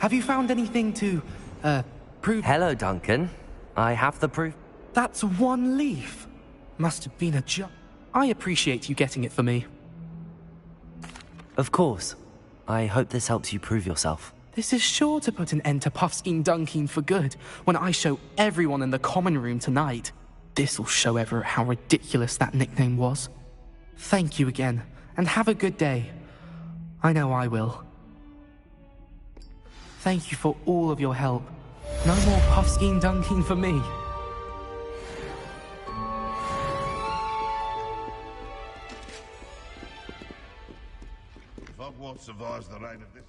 Have you found anything to, prove? Hello, Duncan. I have the proof. That's one leaf. Must have been a job. I appreciate you getting it for me. Of course. I hope this helps you prove yourself. This is sure to put an end to Puffskein Dunkeen for good when I show everyone in the common room tonight. This'll show Everett how ridiculous that nickname was. Thank you again, and have a good day. I know I will. Thank you for all of your help. No more Puffskein Dunkeen for me. If Hogwarts survives the reign of this...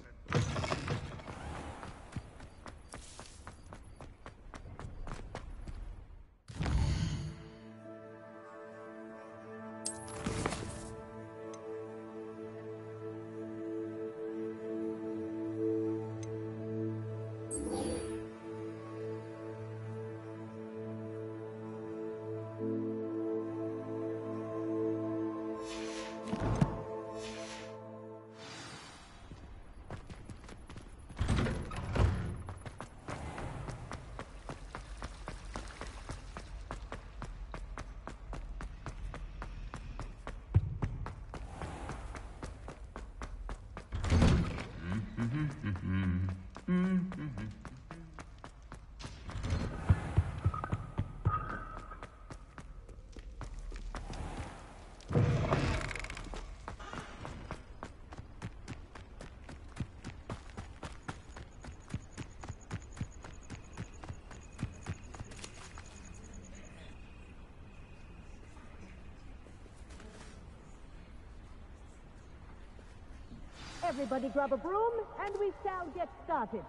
Everybody grab a broom, and we shall get started.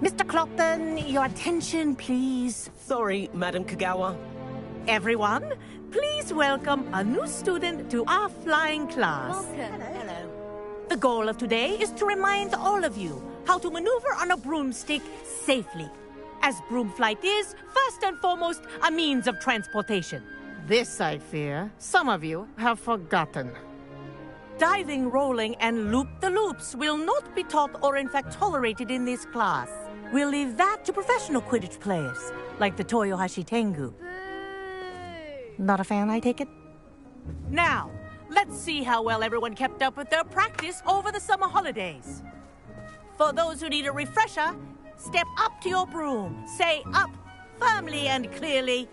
Mr. Clopton, your attention, please. Sorry, Madam Kagawa. Everyone, please welcome a new student to our flying class. Welcome. Hello. The goal of today is to remind all of you how to maneuver on a broomstick safely, as broom flight is, first and foremost, a means of transportation. This, I fear, some of you have forgotten. Diving, rolling, and loop-the-loops will not be taught or in fact tolerated in this class. We'll leave that to professional Quidditch players, like the Toyohashi Tengu. Not a fan, I take it? Now, let's see how well everyone kept up with their practice over the summer holidays. For those who need a refresher, step up to your broom, say up firmly and clearly,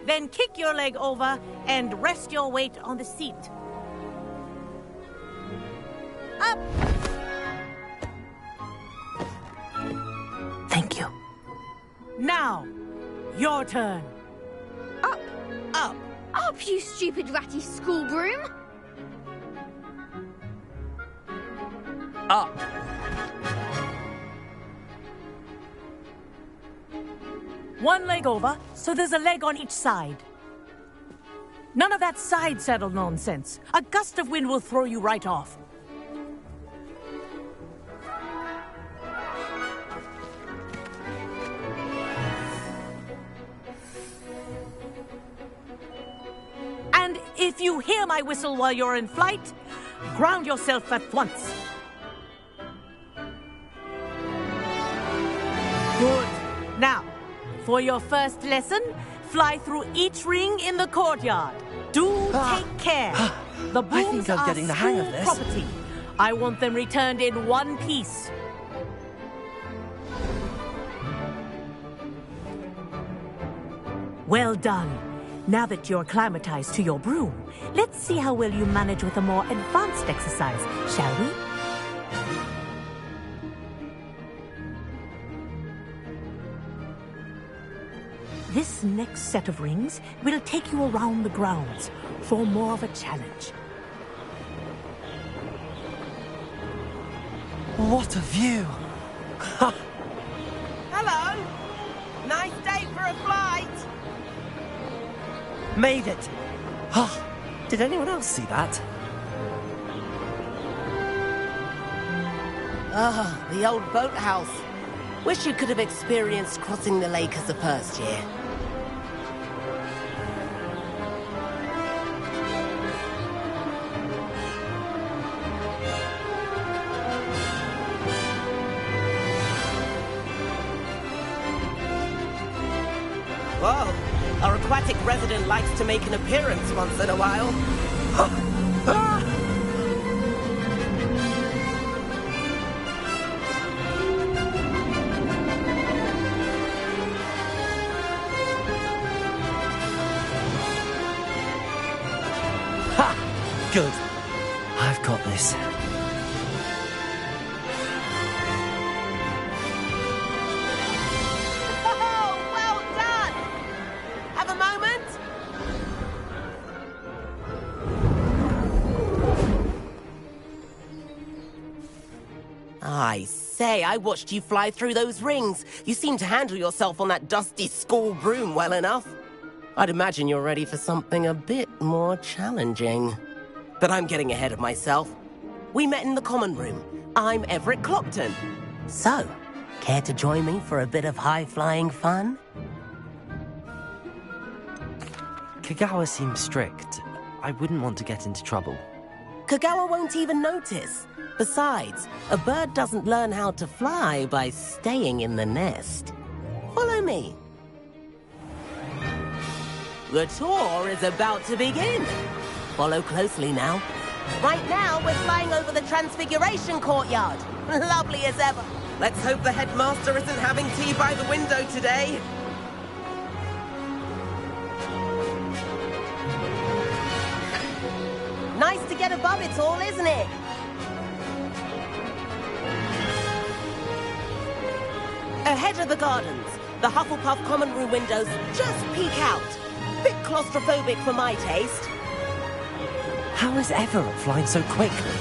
then kick your leg over and rest your weight on the seat. Up! Thank you. Now, your turn. Up! Up! Up, you stupid ratty school broom! Up! One leg over, so there's a leg on each side. None of that side saddle nonsense. A gust of wind will throw you right off. And if you hear my whistle while you're in flight, ground yourself at once. Good. Now, for your first lesson, fly through each ring in the courtyard. Do take care. The brooms I'm are getting the hang of school this. property. I want them returned in one piece. Well done. Now that you're acclimatized to your broom, let's see how well you manage with a more advanced exercise, shall we? This next set of rings will take you around the grounds for more of a challenge. What a view! Hello! Nice day for a flight! Made it! Did anyone else see that? Ah, the old boathouse. Wish you could have experienced crossing the lake as a first year. Whoa, our aquatic resident likes to make an appearance once in a while. Ha! Good. I've got this. Oh, well done! Have a moment? I say, I watched you fly through those rings. You seem to handle yourself on that dusty school broom well enough. I'd imagine you're ready for something a bit more challenging. But I'm getting ahead of myself. We met in the common room. I'm Everett Clopton. So, care to join me for a bit of high-flying fun? Kagawa seems strict. I wouldn't want to get into trouble. Kagawa won't even notice. Besides, a bird doesn't learn how to fly by staying in the nest. Follow me. The tour is about to begin. Follow closely now. Right now, we're flying over the Transfiguration Courtyard. Lovely as ever. Let's hope the headmaster isn't having tea by the window today. Nice to get above it all, isn't it? Ahead of the gardens, the Hufflepuff common room windows just peek out. Bit claustrophobic for my taste. How is Everett flying so quickly?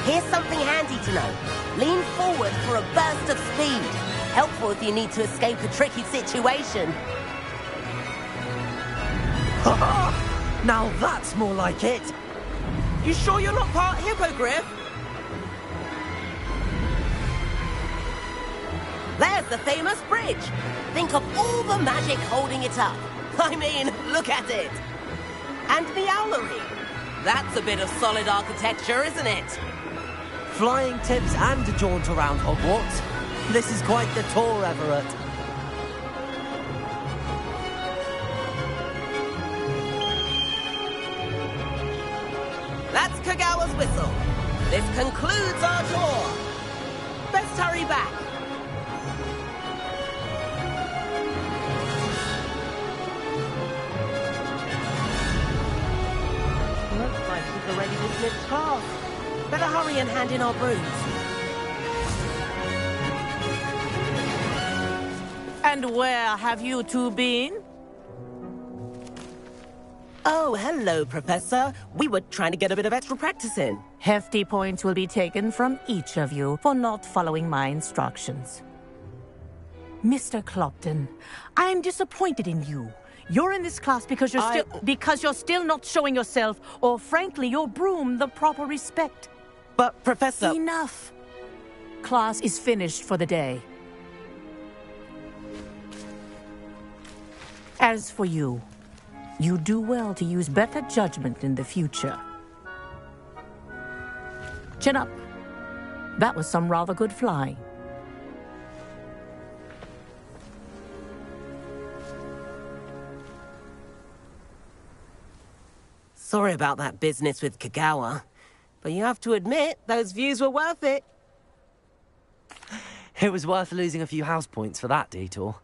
Here's something handy to know. Lean forward for a burst of speed. Helpful if you need to escape a tricky situation. Now that's more like it! You sure you're not part hippogriff? There's the famous bridge. Think of all the magic holding it up. I mean, look at it. And the owlery. That's a bit of solid architecture, isn't it? Flying tips and a jaunt around Hogwarts. This is quite the tour, Everett. That's Kagawa's whistle. This concludes our tour. Best hurry back. Looks like she's already dismissed class. Better hurry and hand in our brooms. And where have you two been? Oh, hello, Professor. We were trying to get a bit of extra practice in. Hefty points will be taken from each of you for not following my instructions. Mr. Clopton, I am disappointed in you. You're in this class because you're still not showing yourself, or frankly, your broom the proper respect. But, Professor... Enough. Class is finished for the day. As for you, you do well to use better judgment in the future. Chin up. That was some rather good flying. Sorry about that business with Kagawa, but you have to admit, those views were worth it. It was worth losing a few house points for that detour.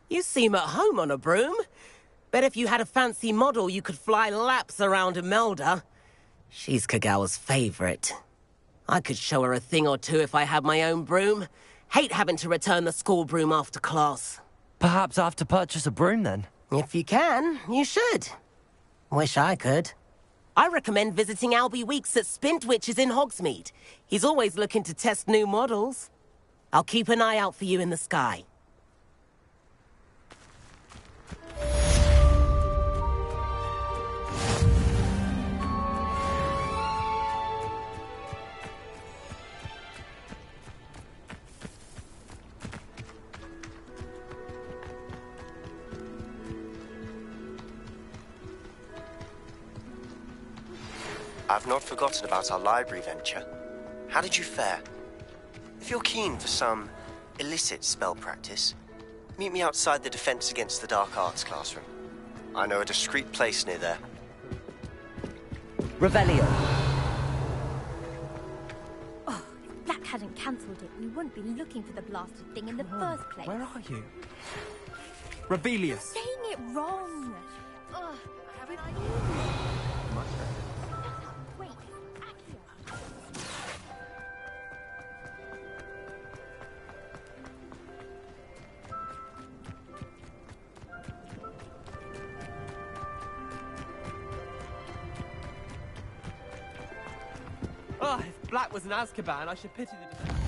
You seem at home on a broom. Bet if you had a fancy model, you could fly laps around Imelda. She's Kagawa's favorite. I could show her a thing or two if I had my own broom. Hate having to return the school broom after class. Perhaps I have to purchase a broom then. If you can, you should. Wish I could. I recommend visiting Albie Weeks at Spintwitches in Hogsmeade. He's always looking to test new models. I'll keep an eye out for you in the sky. I've not forgotten about our library venture. How did you fare? If you're keen for some illicit spell practice, Meet me outside the Defense Against the Dark Arts classroom. I know a discreet place near there. Revelio. Oh, if Black hadn't cancelled it, we wouldn't be looking for the blasted thing in the first place. Where are you? Rebellious. Saying it wrong. Ugh, I have an idea. Wait, Accio. Oh, if Black was in Azkaban, I should pity the defense.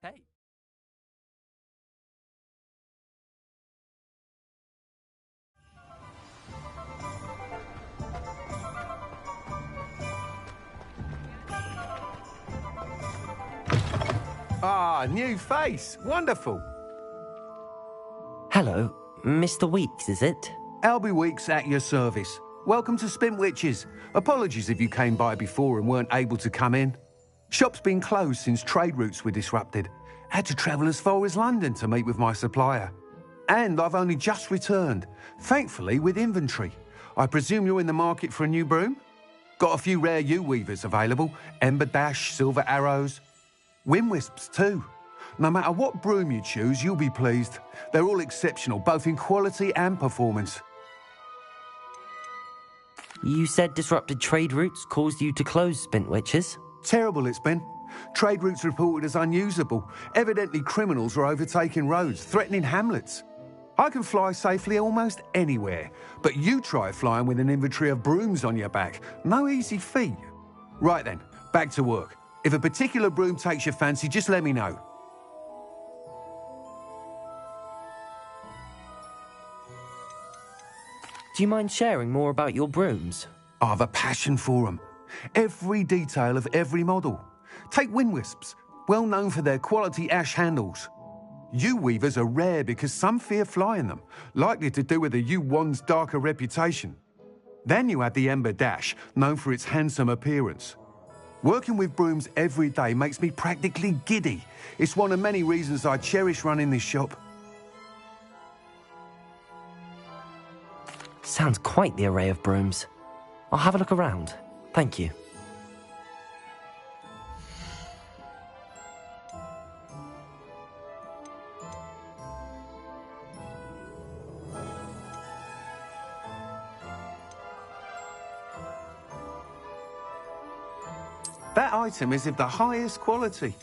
Hey. Ah, new face. Wonderful. Hello, Mr. Weeks, is it? Albie Weeks at your service. Welcome to Spintwitches. Apologies if you came by before and weren't able to come in. Shop's been closed since trade routes were disrupted. Had to travel as far as London to meet with my supplier. And I've only just returned, thankfully with inventory. I presume you're in the market for a new broom? Got a few rare U-weavers available. Ember Dash, Silver Arrows. Wind Wisps too. No matter what broom you choose, you'll be pleased. They're all exceptional, both in quality and performance. You said disrupted trade routes caused you to close Spintwitches? Terrible it's been. Trade routes reported as unusable. Evidently criminals are overtaking roads, threatening hamlets. I can fly safely almost anywhere, but you try flying with an inventory of brooms on your back. No easy feat. Right then, back to work. If a particular broom takes your fancy, just let me know. Do you mind sharing more about your brooms? I have a passion for them. Every detail of every model. Take Wind Wisps, well known for their quality ash handles. U-weavers are rare because some fear flying them, likely to do with the U-wand's darker reputation. Then you have the Ember Dash, known for its handsome appearance. Working with brooms every day makes me practically giddy. It's one of many reasons I cherish running this shop. Sounds quite the array of brooms. I'll have a look around. Thank you. That item is of the highest quality.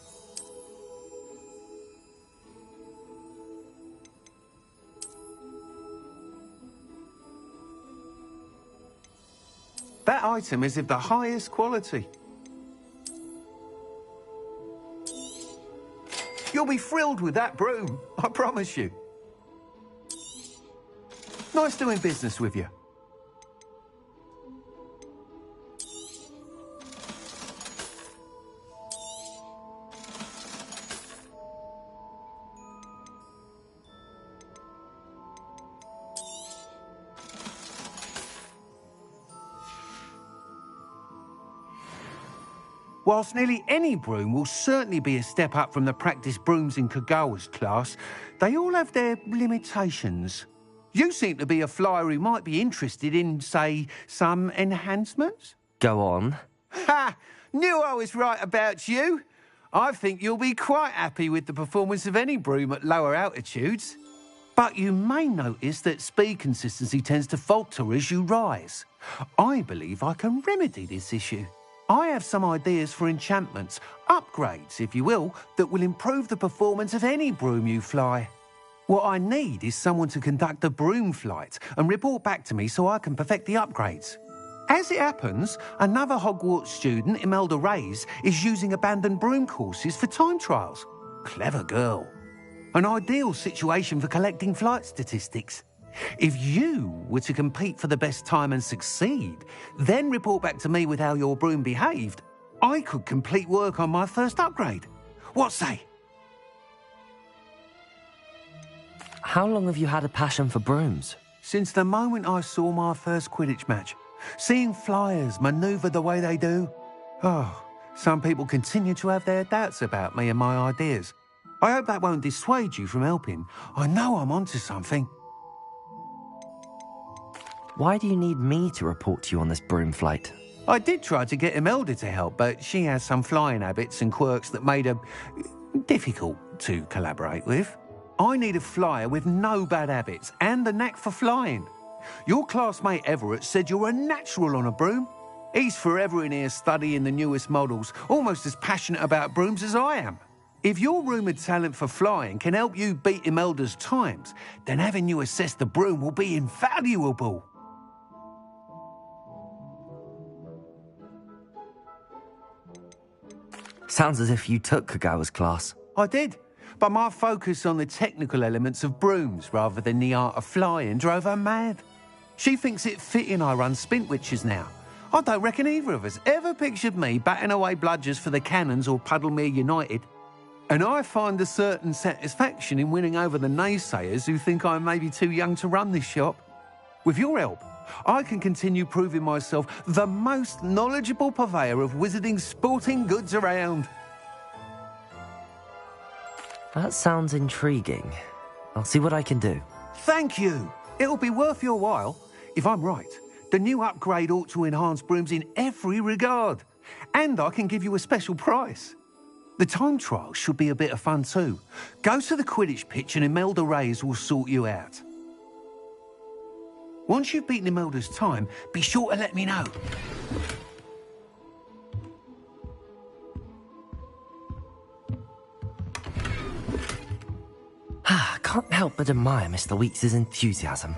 That item is of the highest quality. You'll be thrilled with that broom, I promise you. Nice doing business with you. Whilst nearly any broom will certainly be a step up from the practice brooms in Kagawa's class, they all have their limitations. You seem to be a flyer who might be interested in, say, some enhancements? Go on. Ha! Knew I was right about you. I think you'll be quite happy with the performance of any broom at lower altitudes. But you may notice that speed consistency tends to falter as you rise. I believe I can remedy this issue. I have some ideas for enchantments, upgrades, if you will, that will improve the performance of any broom you fly. What I need is someone to conduct a broom flight and report back to me so I can perfect the upgrades. As it happens, another Hogwarts student, Imelda Reyes, is using abandoned broom courses for time trials. Clever girl. An ideal situation for collecting flight statistics. If you were to compete for the best time and succeed, then report back to me with how your broom behaved, I could complete work on my first upgrade. What say? How long have you had a passion for brooms? Since the moment I saw my first Quidditch match. Seeing flyers manoeuvre the way they do. Oh, some people continue to have their doubts about me and my ideas. I hope that won't dissuade you from helping. I know I'm onto something. Why do you need me to report to you on this broom flight? I did try to get Imelda to help, but she has some flying habits and quirks that made her difficult to collaborate with. I need a flyer with no bad habits and the knack for flying. Your classmate Everett said you're a natural on a broom. He's forever in here studying the newest models, almost as passionate about brooms as I am. If your rumoured talent for flying can help you beat Imelda's times, then having you assess the broom will be invaluable. Sounds as if you took Kagawa's class. I did, but my focus on the technical elements of brooms rather than the art of flying drove her mad. She thinks it fitting I run Spintwitches now. I don't reckon either of us ever pictured me batting away bludgers for the Cannons or Puddlemere United. And I find a certain satisfaction in winning over the naysayers who think I'm maybe too young to run this shop. With your help, I can continue proving myself the most knowledgeable purveyor of wizarding sporting goods around. That sounds intriguing. I'll see what I can do. Thank you. It'll be worth your while. If I'm right, the new upgrade ought to enhance brooms in every regard. And I can give you a special price. The time trial should be a bit of fun too. Go to the Quidditch pitch and Imelda Reyes will sort you out. Once you've beaten Imelda's time, be sure to let me know. I can't help but admire Mr. Weeks' enthusiasm.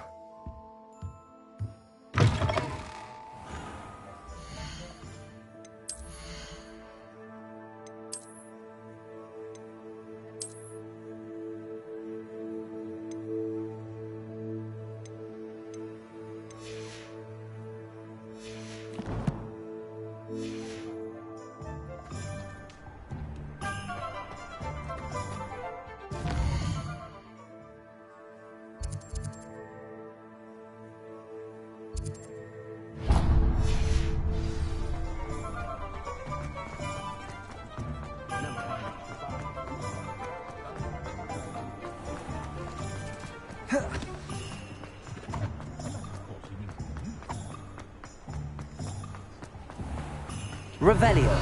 Revelio.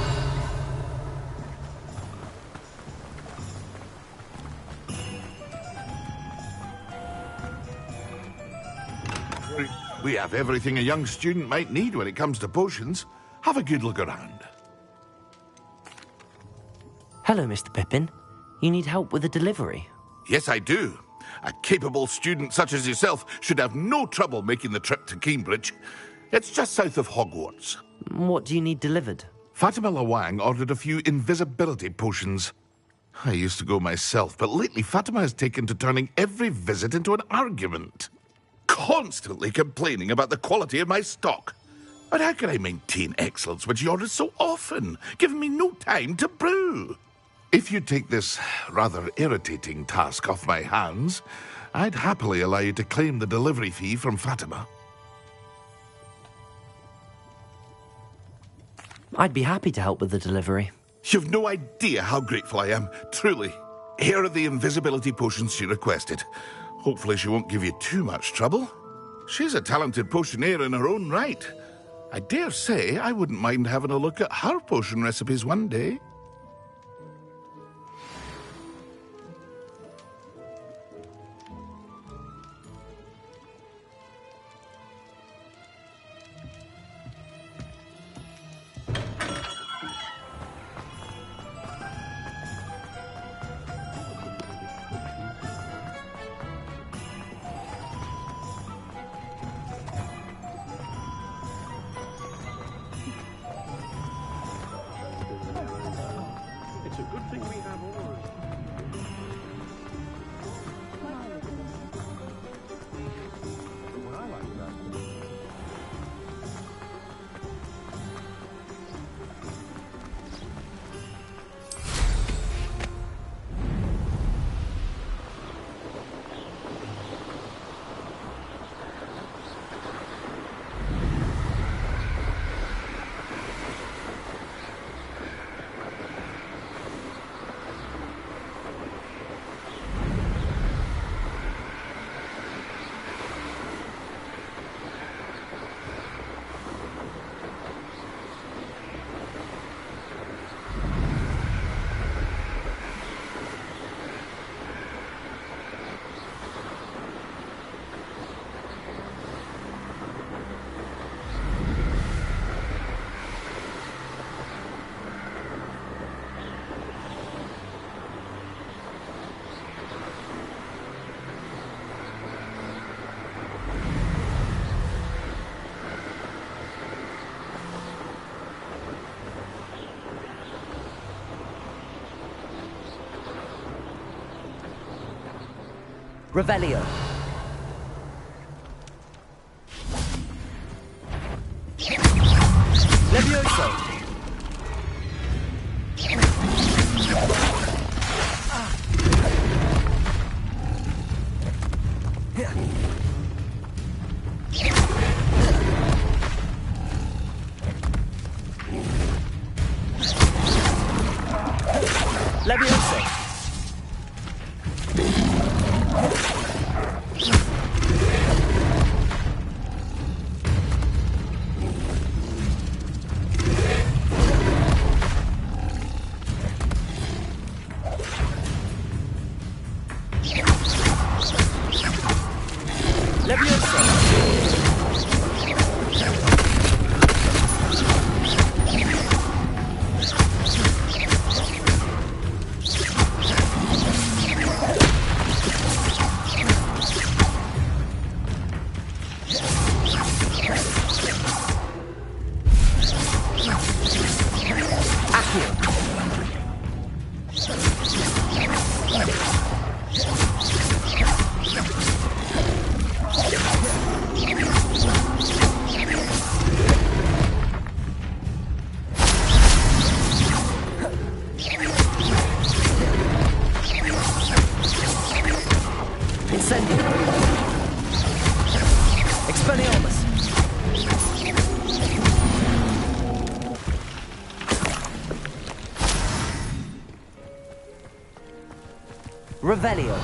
We have everything a young student might need when it comes to potions. Have a good look around. Hello, Mr. Pippin. You need help with a delivery? Yes, I do. A capable student such as yourself should have no trouble making the trip to Cambridge. It's just south of Hogwarts. What do you need delivered? Fatima Lawang ordered a few invisibility potions. I used to go myself, but lately Fatima has taken to turning every visit into an argument. Constantly complaining about the quality of my stock. But how can I maintain excellence when she orders so often, giving me no time to brew? If you take this rather irritating task off my hands, I'd happily allow you to claim the delivery fee from Fatima. I'd be happy to help with the delivery. You've no idea how grateful I am, truly. Here are the invisibility potions she requested. Hopefully she won't give you too much trouble. She's a talented potioneer in her own right. I dare say I wouldn't mind having a look at her potion recipes one day. Good thing we have oars. I like that. Revelio. Levioso. Levioso. Revelio.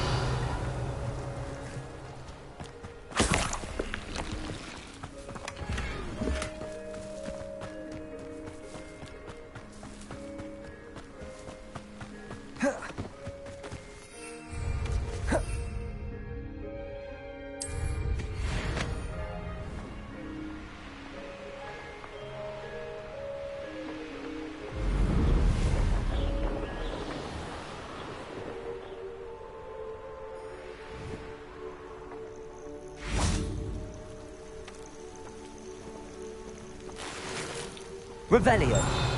Revelio.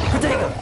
Protego.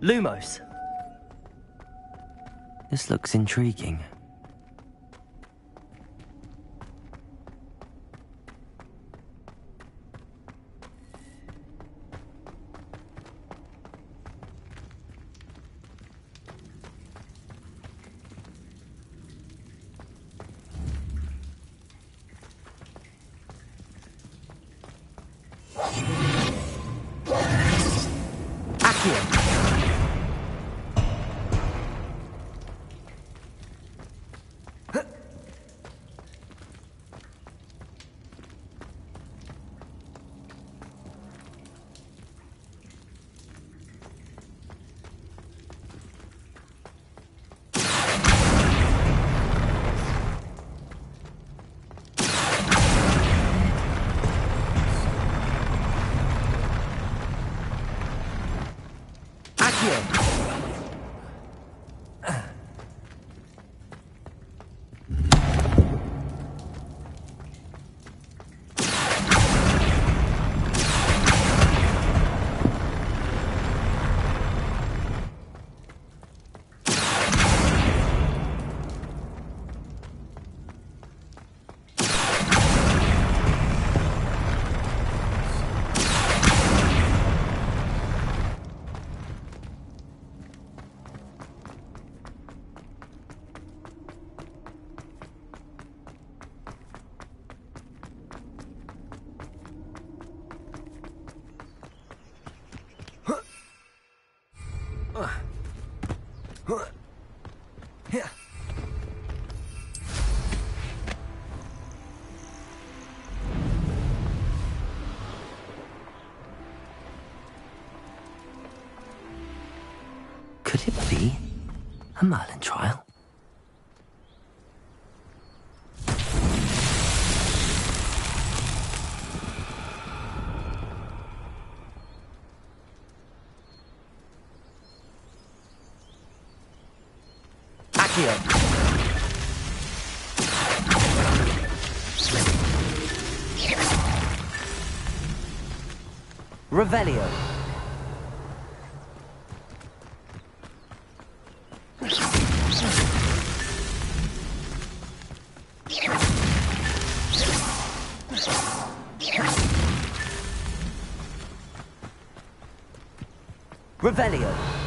Lumos. This looks intriguing. Could it be a Merlin trial? Accio. Revelio. Revelio.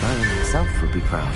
Merlin himself would be proud.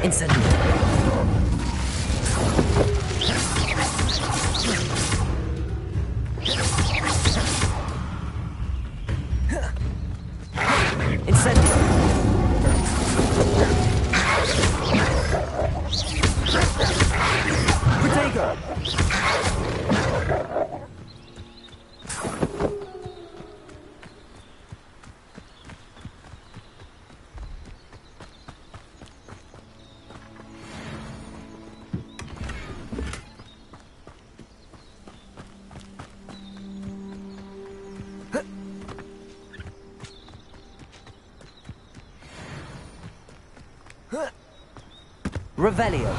Incendio. Revelio.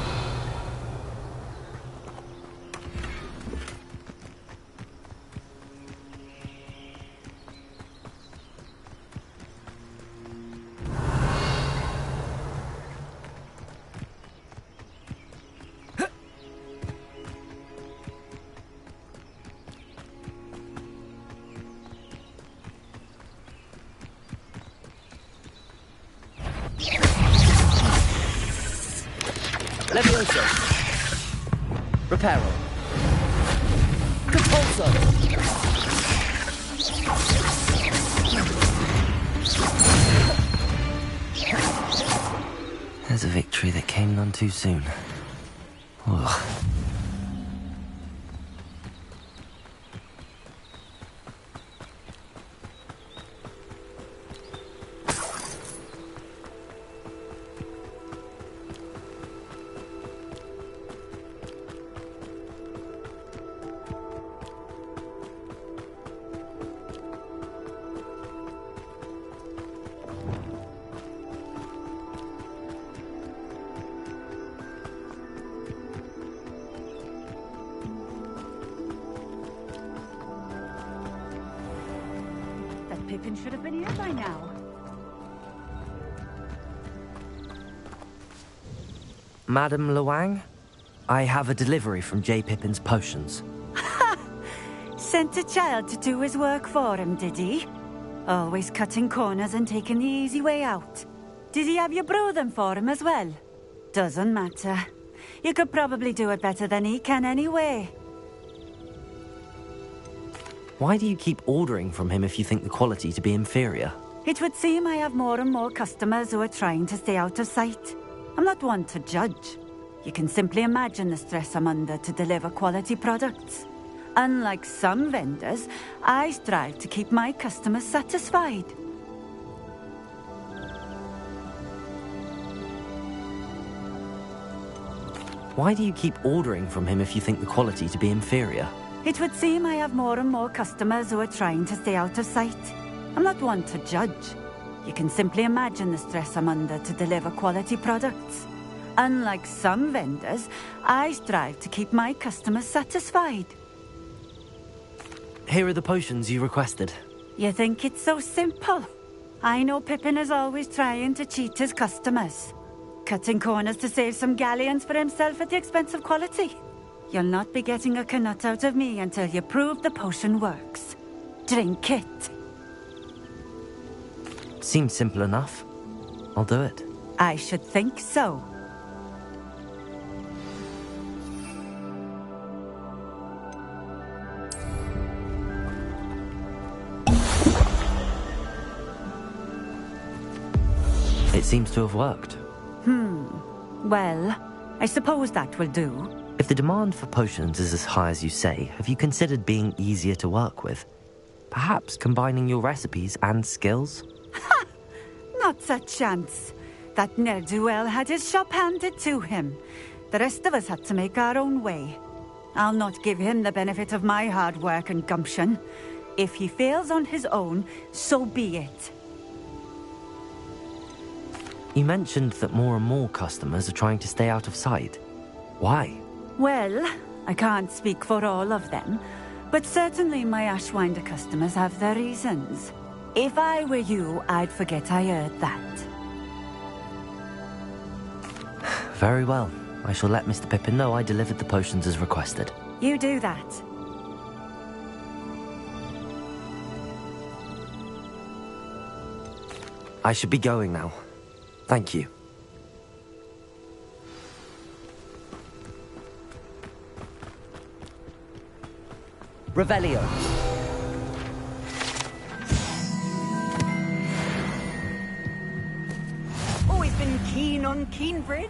Levioso. Reparo. Compulso. There's a victory that came none too soon. Ugh. Pippin should have been here by now. Madam Luang, I have a delivery from J. Pippin's potions. Sent a child to do his work for him, did he? Always cutting corners and taking the easy way out. Did he have you brew them for him as well? Doesn't matter. You could probably do it better than he can anyway. Why do you keep ordering from him if you think the quality to be inferior? It would seem I have more and more customers who are trying to stay out of sight. I'm not one to judge. You can simply imagine the stress I'm under to deliver quality products. Unlike some vendors, I strive to keep my customers satisfied. Why do you keep ordering from him if you think the quality to be inferior? It would seem I have more and more customers who are trying to stay out of sight. I'm not one to judge. You can simply imagine the stress I'm under to deliver quality products. Unlike some vendors, I strive to keep my customers satisfied. Here are the potions you requested. You think it's so simple? I know Pippin is always trying to cheat his customers. Cutting corners to save some galleons for himself at the expense of quality. You'll not be getting a knut out of me until you prove the potion works. Drink it. Seems simple enough. I'll do it. I should think so. It seems to have worked. Well, I suppose that will do. If the demand for potions is as high as you say, have you considered being easier to work with? Perhaps combining your recipes and skills? Ha! Not a chance. That ne'er-do-well had his shop handed to him. The rest of us had to make our own way. I'll not give him the benefit of my hard work and gumption. If he fails on his own, so be it. You mentioned that more and more customers are trying to stay out of sight. Why? Well, I can't speak for all of them, but certainly my Ashwinder customers have their reasons. If I were you, I'd forget I heard that. Very well. I shall let Mr. Pippin know I delivered the potions as requested. You do that. I should be going now. Thank you. Revelio. Always been keen on Keenbridge.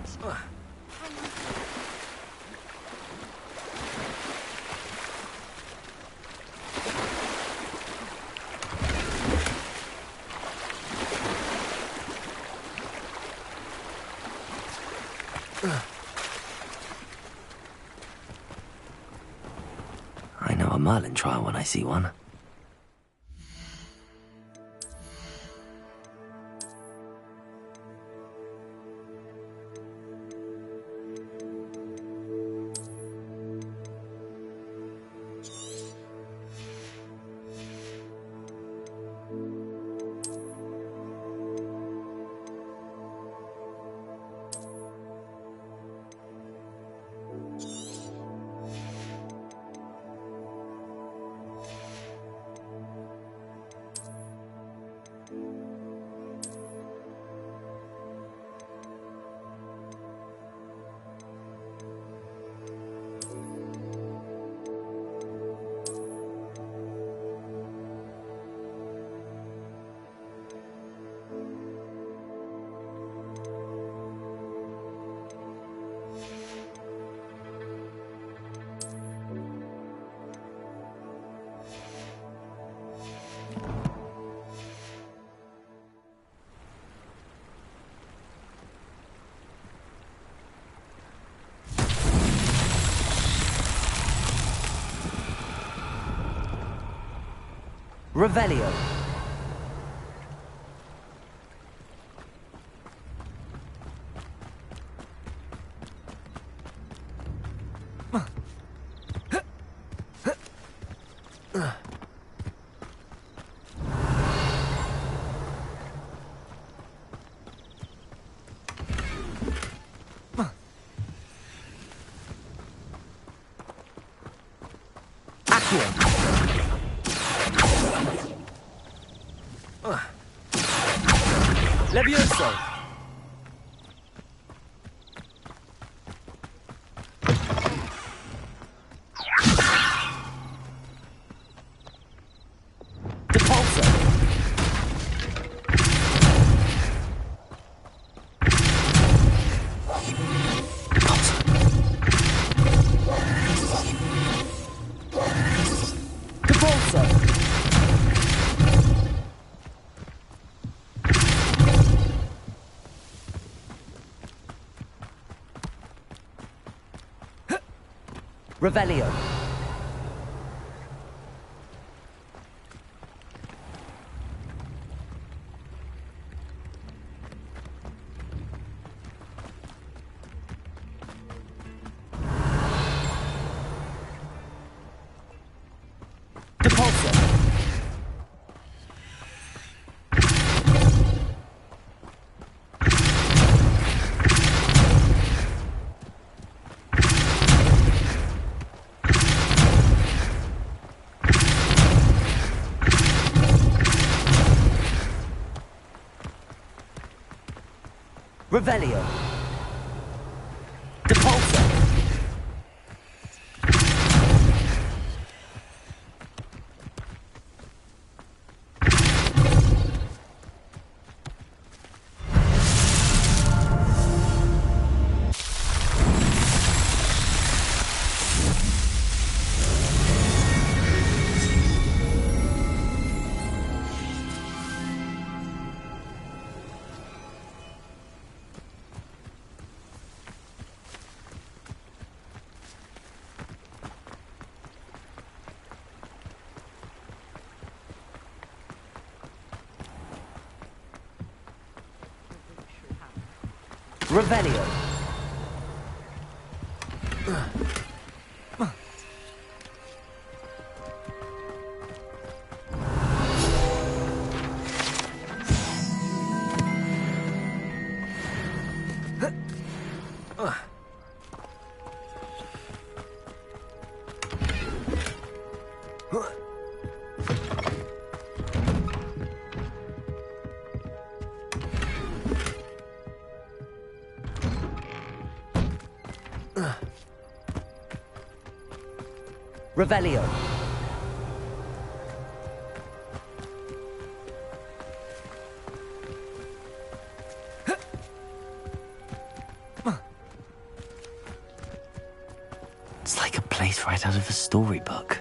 I know a Merlin trial when I see one. Revelio. Levioso. Depulso. Depulso. Revelio. Depulso. Revelio. Depulso. Revelio. Revelio. It's like a place right out of a storybook.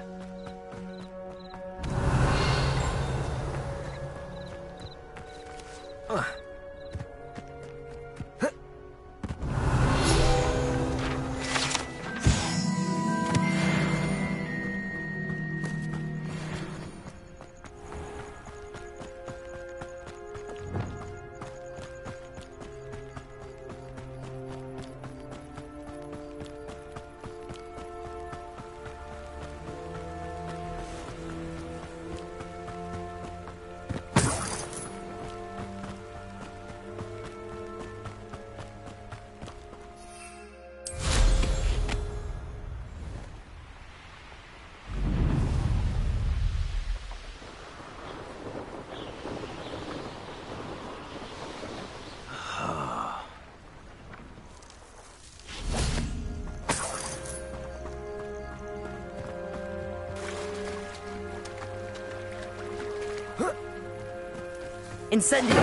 Incendio.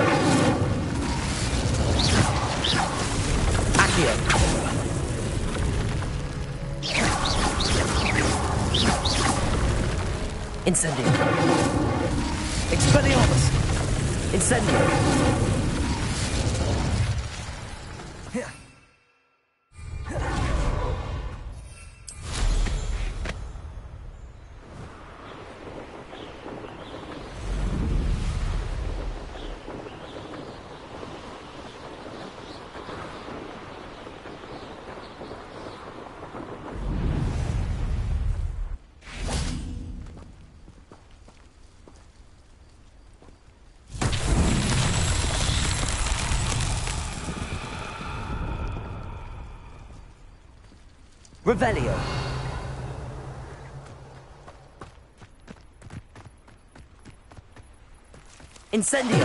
Accio. Incendio. Expelliarmus. Incendio. Revelio. Incendio.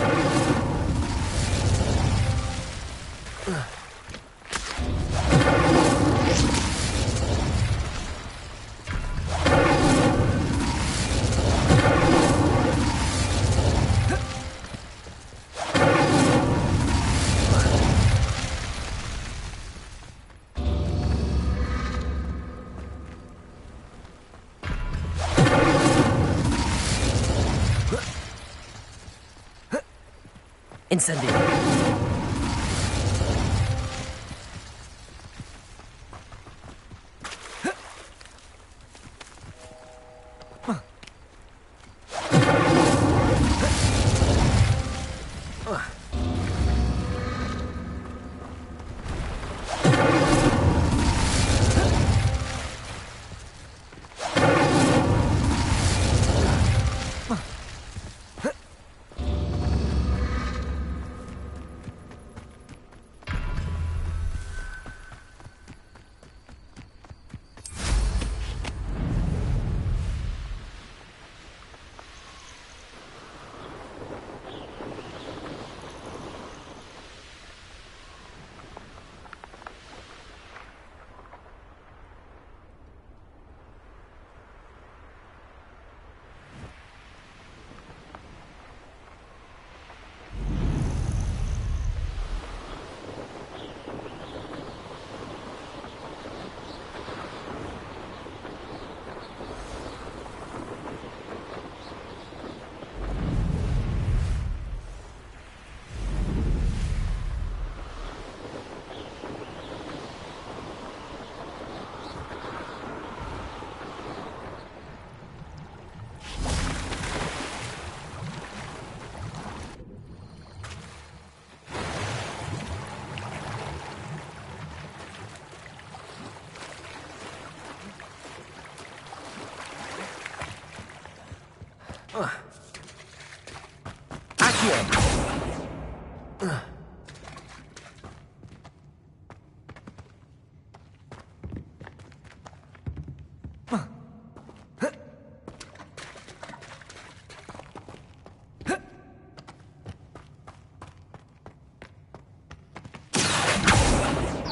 Incendio.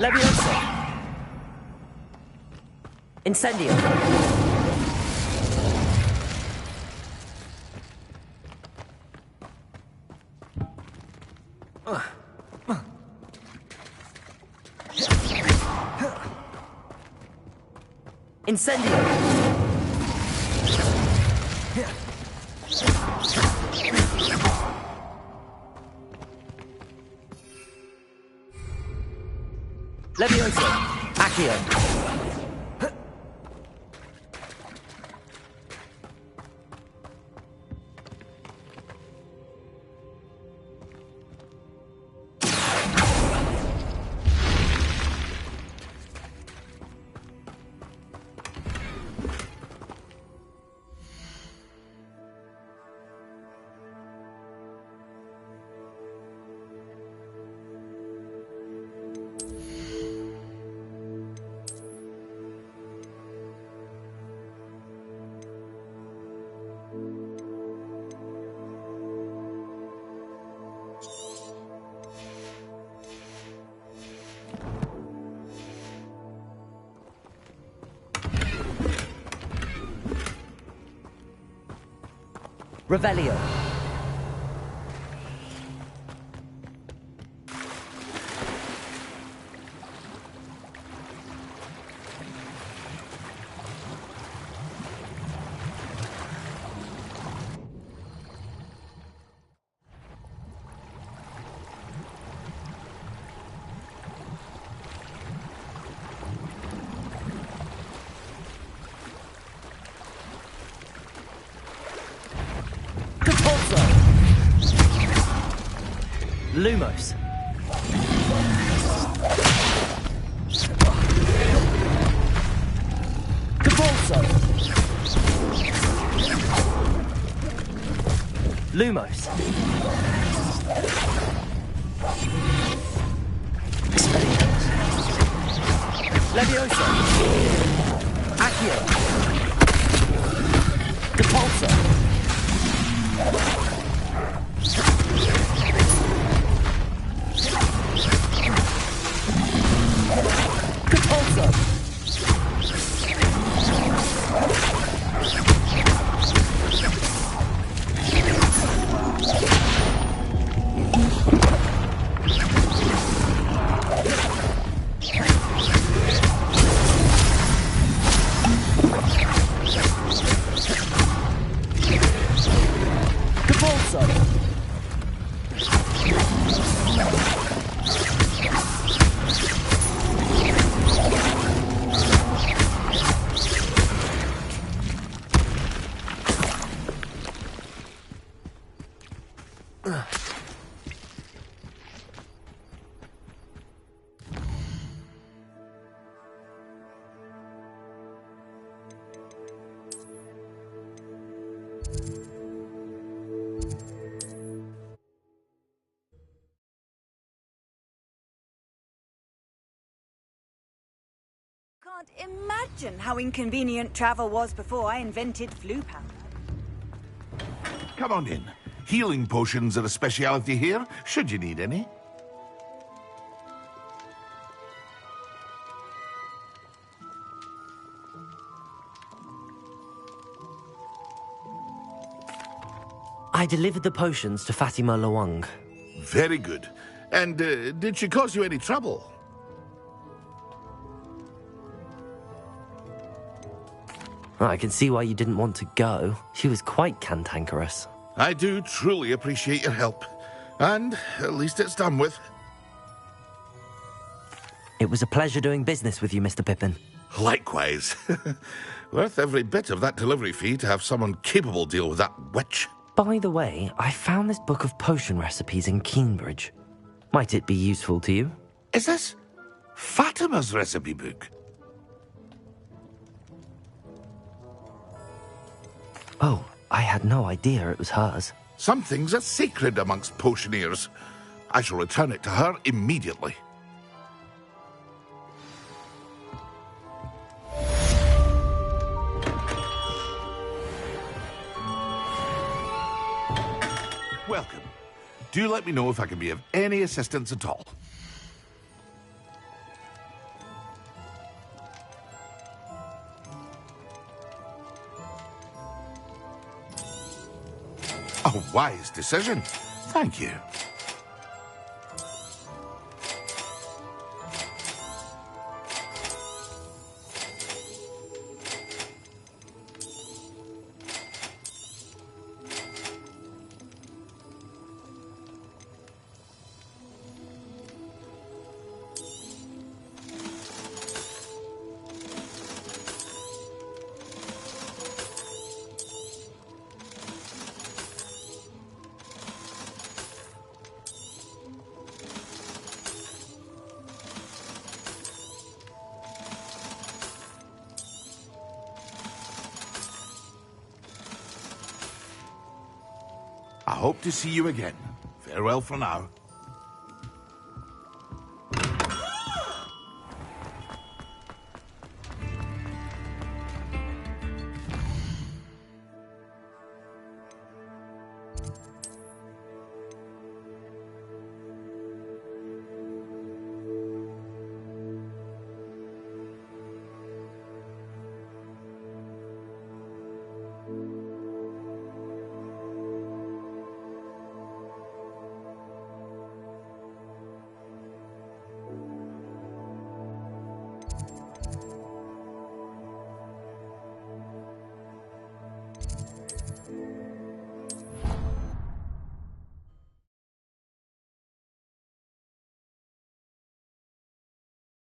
Levioso. Incendio. Incendio. Levioso. Accio. Revelio. Lumos. Capulso. Lumos. Expelliarmus. Leviosa! Accio! Depulso! Depulso! Can't imagine how inconvenient travel was before I invented flu powder. Come on in. Healing potions are a speciality here, should you need any. I delivered the potions to Fatima Lawang. Very good. And did she cause you any trouble? I can see why you didn't want to go. She was quite cantankerous. I do truly appreciate your help. And at least it's done with. It was a pleasure doing business with you, Mr. Pippin. Likewise. Worth every bit of that delivery fee to have someone capable deal with that witch. By the way, I found this book of potion recipes in Cambridge. Might it be useful to you? Is this Fatima's recipe book? Oh, I had no idea it was hers. Some things are sacred amongst potioneers. I shall return it to her immediately. Welcome. Do let me know if I can be of any assistance at all. A wise decision. Thank you. I hope to see you again. Farewell for now.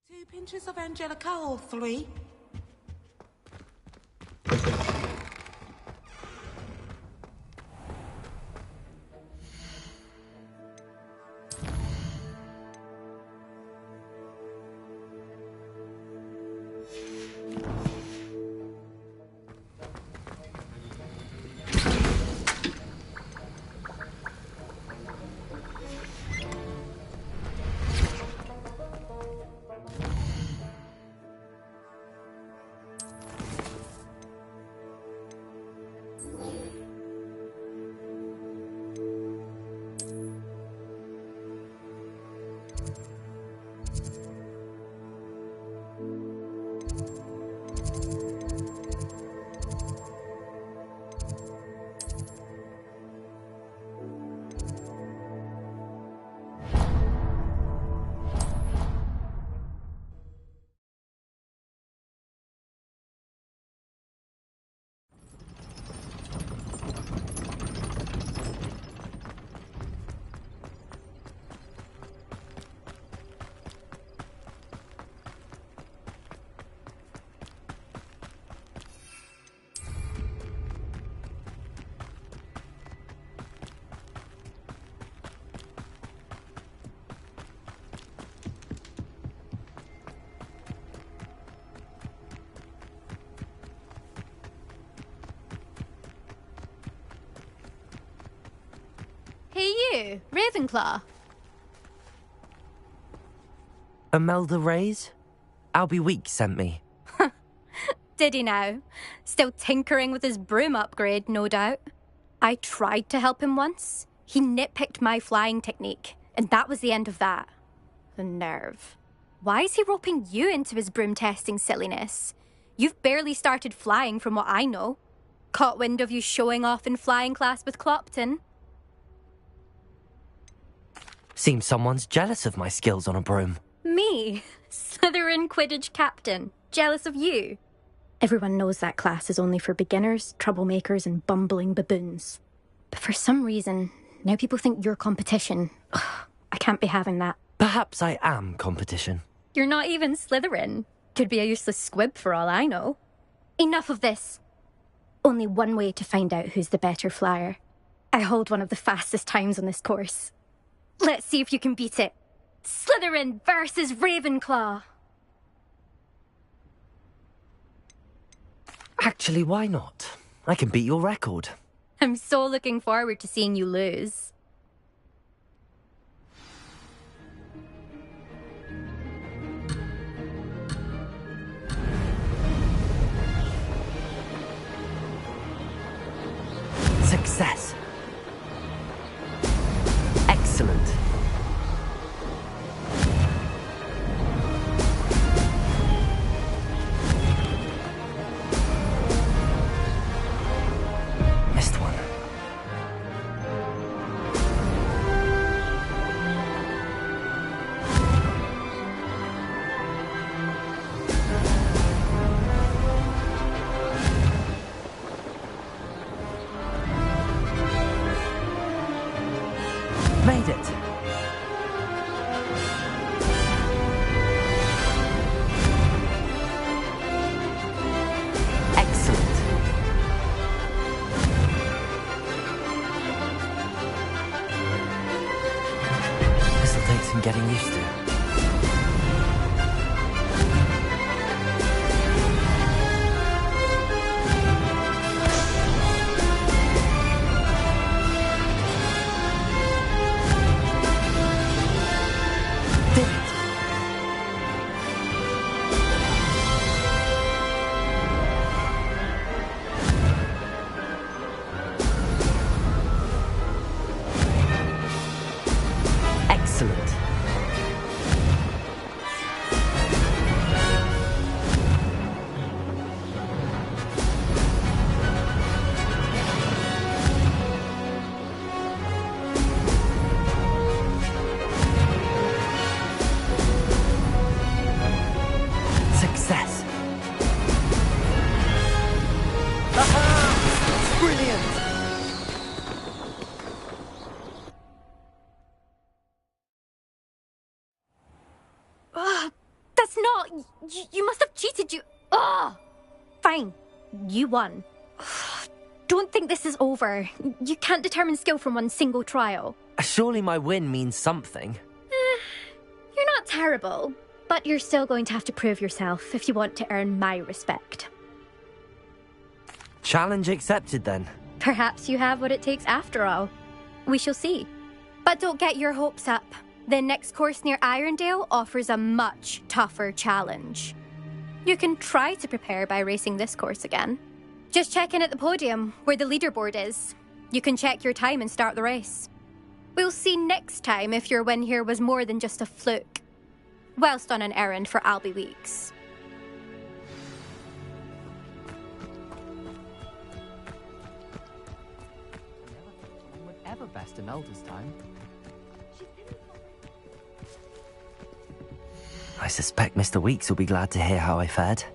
Two pinches of Angelica or three? you, Ravenclaw? Imelda Reyes? Albie Weeks sent me. Did he now? Still tinkering with his broom upgrade, no doubt. I tried to help him once. He nitpicked my flying technique, and that was the end of that. The nerve. Why is he roping you into his broom testing silliness? You've barely started flying from what I know. Caught wind of you showing off in flying class with Clopton. Seems someone's jealous of my skills on a broom. Me? Slytherin Quidditch captain. Jealous of you? Everyone knows that class is only for beginners, troublemakers, and bumbling baboons. But for some reason, now people think you're competition. Ugh, I can't be having that. Perhaps I am competition. You're not even Slytherin. Could be a useless squib for all I know. Enough of this. Only one way to find out who's the better flyer. I hold one of the fastest times on this course. Let's see if you can beat it. Slytherin versus Ravenclaw. Actually, why not? I can beat your record. I'm so looking forward to seeing you lose. Success. Excellent. Missed one. Made it. Excellent. This'll take some getting used to. Excellent. Success. Aha! Brilliant! That's not... You must have cheated, you... Ugh! Fine. You won. Don't think this is over. You can't determine skill from one single trial. Surely my win means something. You're not terrible, but you're still going to have to prove yourself if you want to earn my respect. Challenge accepted then. Perhaps you have what it takes after all. We shall see. But don't get your hopes up. The next course near Irondale offers a much tougher challenge. You can try to prepare by racing this course again. Just check in at the podium, where the leaderboard is. You can check your time and start the race. We'll see next time if your win here was more than just a fluke. Whilst on an errand for Albie Weeks. Someone would ever best Imelda's time. I suspect Mr. Weeks will be glad to hear how I fared.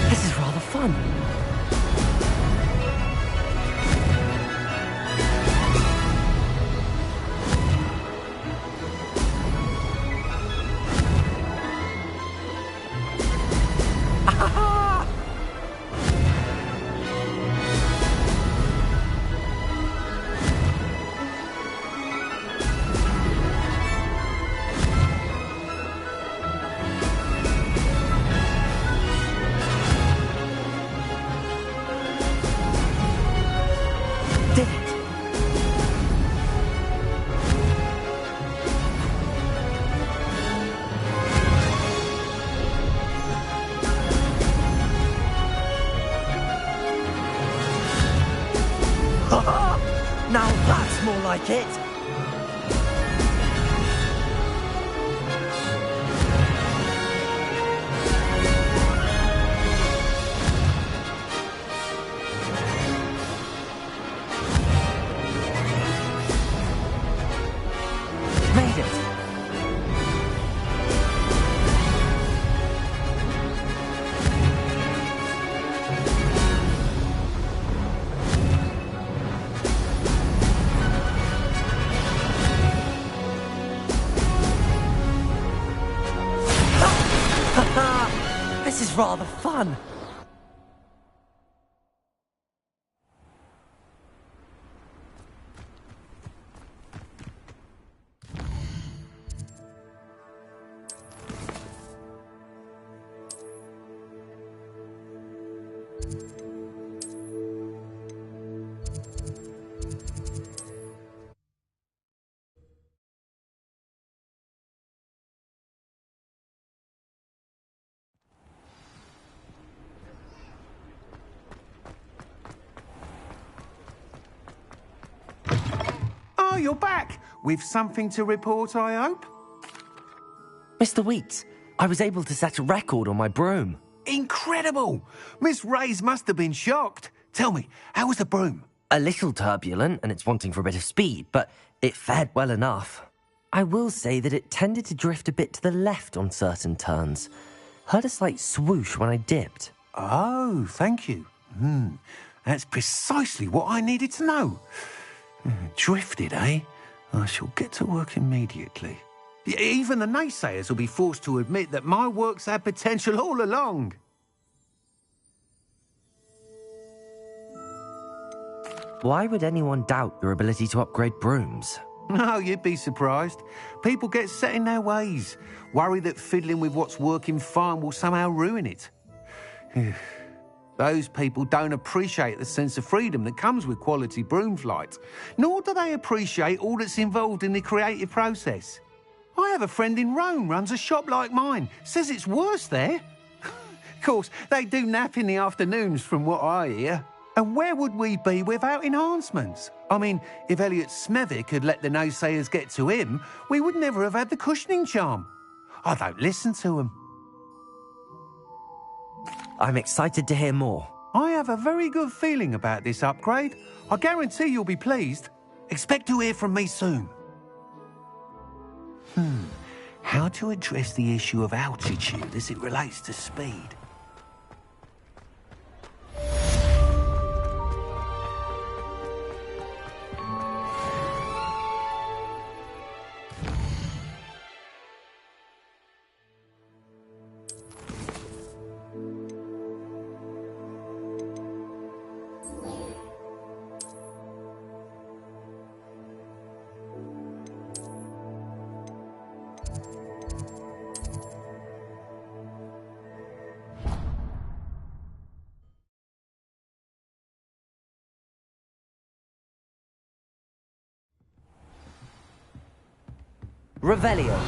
This is rather fun. Now that's more like it! Made it! This is rather fun. Oh, you're back! With something to report, I hope? Mr. Weeks, I was able to set a record on my broom. Incredible! Miss Reyes must have been shocked. Tell me, how was the broom? A little turbulent, and it's wanting for a bit of speed, but it fared well enough. I will say that it tended to drift a bit to the left on certain turns. Heard a slight swoosh when I dipped. Oh, thank you. That's precisely what I needed to know. Drifted, eh? I shall get to work immediately. Even the naysayers will be forced to admit that my work's had potential all along. Why would anyone doubt your ability to upgrade brooms? No, you'd be surprised. People get set in their ways, worry that fiddling with what's working fine will somehow ruin it. Those people don't appreciate the sense of freedom that comes with quality broom flight, nor do they appreciate all that's involved in the creative process. I have a friend in Rome runs a shop like mine, says it's worse there. Of course, they do nap in the afternoons from what I hear. And where would we be without enhancements? I mean, if Elliot Smethwick had let the naysayers get to him, we would never have had the cushioning charm. I don't listen to them. I'm excited to hear more. I have a very good feeling about this upgrade. I guarantee you'll be pleased. Expect to hear from me soon. How to address the issue of altitude as it relates to speed? Revelio.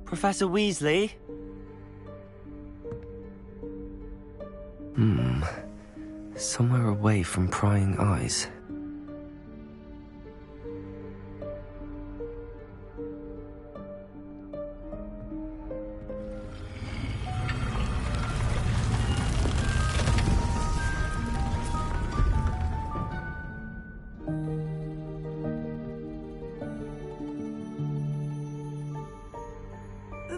Professor Weasley? Somewhere away from prying eyes.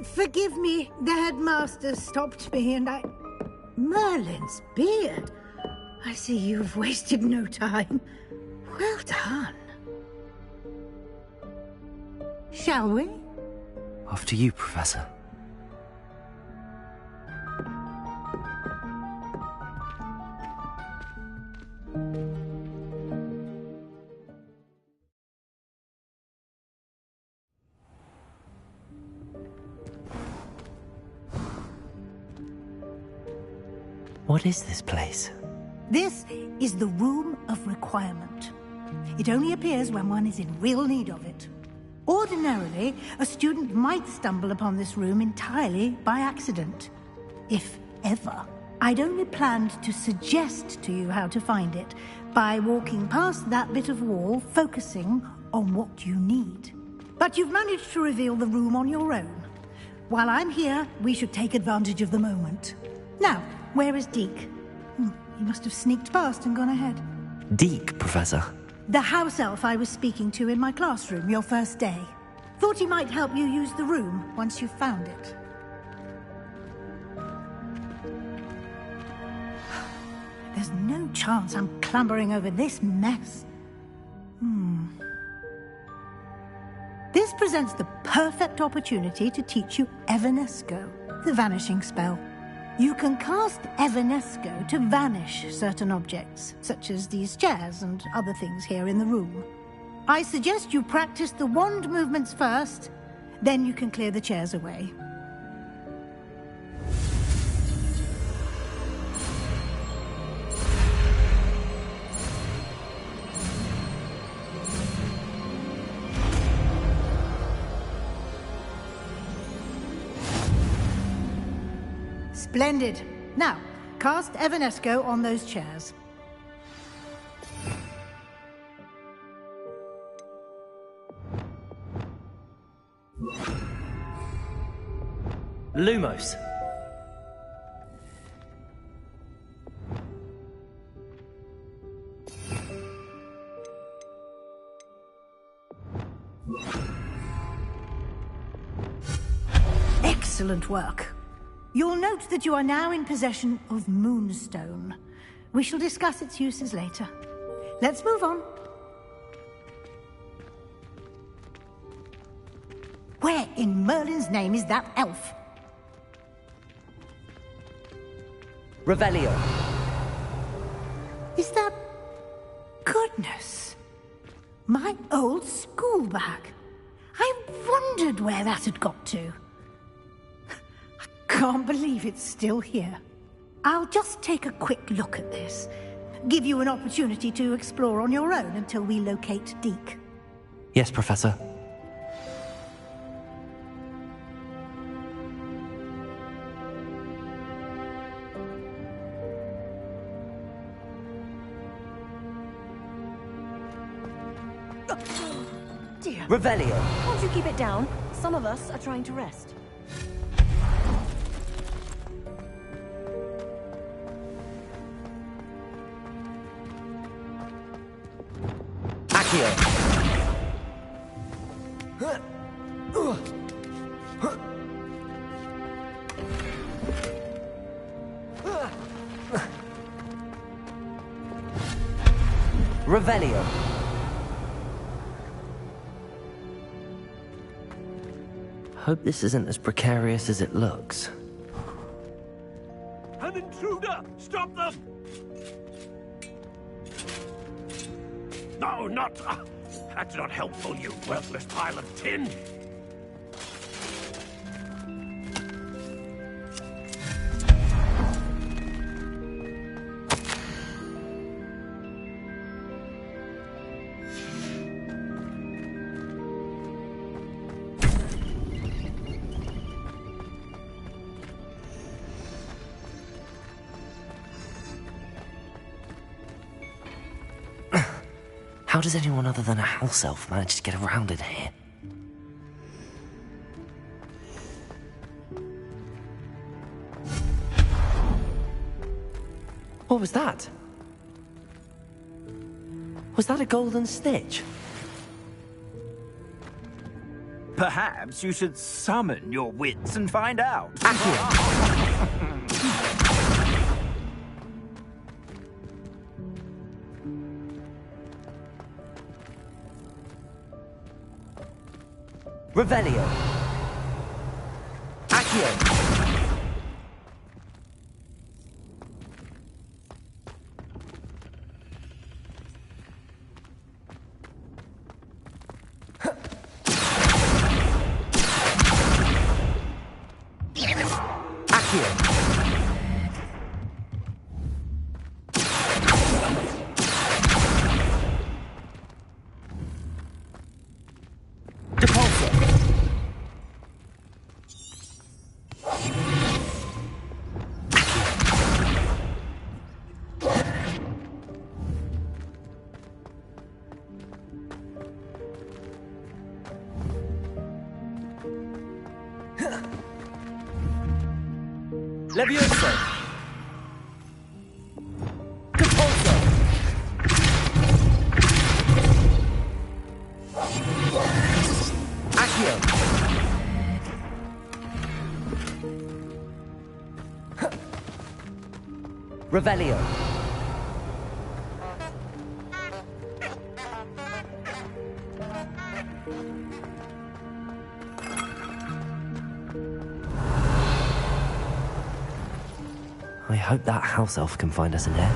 Forgive me, the headmaster stopped me and I... Merlin's beard. I see you've wasted no time. Well done. Shall we? After you, Professor. What is this place? This is the Room of Requirement. It only appears when one is in real need of it. Ordinarily, a student might stumble upon this room entirely by accident. If ever. I'd only planned to suggest to you how to find it by walking past that bit of wall, focusing on what you need. But you've managed to reveal the room on your own. While I'm here, we should take advantage of the moment. Now, where is Deke? He must have sneaked past and gone ahead. Deke, Professor. The house elf I was speaking to in my classroom your first day. Thought he might help you use the room once you've found it. There's no chance I'm clambering over this mess. This presents the perfect opportunity to teach you Evanesco, the vanishing spell. You can cast Evanesco to vanish certain objects, such as these chairs and other things here in the room. I suggest you practice the wand movements first, then you can clear the chairs away. Splendid. Now, cast Evanesco on those chairs. Lumos. Excellent work. You'll note that you are now in possession of Moonstone. We shall discuss its uses later. Let's move on. Where in Merlin's name is that elf? Revelio. Is that... Goodness. My old school bag. I wondered where that had got to. Can't believe it's still here. I'll just take a quick look at this. Give you an opportunity to explore on your own until we locate Deke. Yes, Professor. Dear. Revelio. Won't you keep it down? Some of us are trying to rest. Revelio. Hope this isn't as precarious as it looks. An intruder! Stop them! No, not... that's not helpful, you worthless pile of tin! How does anyone other than a house elf manage to get around in here? What was that? Was that a golden snitch? Perhaps you should summon your wits and find out. Revelio. Accio. Levioso! Capulso! Accio! Revelio! I hope that house elf can find us in here.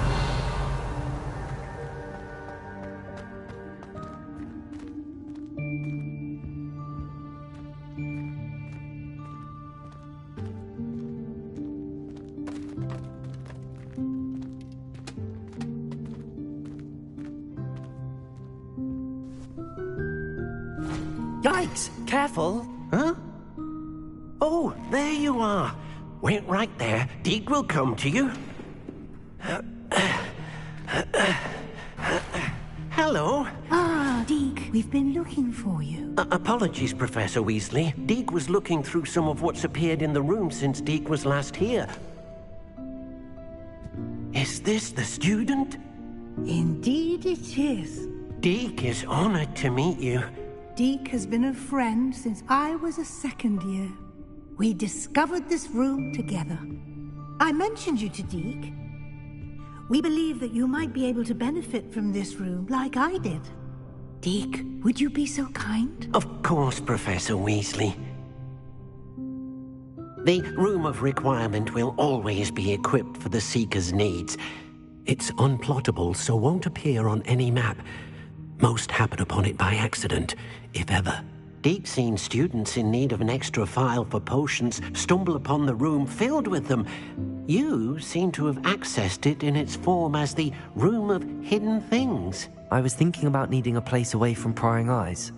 Yikes! Careful! Huh? Oh, there you are. Wait right there. Deke will come to you. Hello. Ah, Deke, we've been looking for you. Apologies, Professor Weasley. Deke was looking through some of what's appeared in the room since Deke was last here. Is this the student? Indeed it is. Deke is honored to meet you. Deke has been a friend since I was a second year. We discovered this room together. I mentioned you to Deke. We believe that you might be able to benefit from this room like I did. Deke, would you be so kind? Of course, Professor Weasley. The Room of Requirement will always be equipped for the Seeker's needs. It's unplottable, so won't appear on any map. Most happen upon it by accident, if ever. Deke's seen students in need of an extra file for potions stumble upon the room filled with them. You seem to have accessed it in its form as the Room of Hidden Things. I was thinking about needing a place away from prying eyes.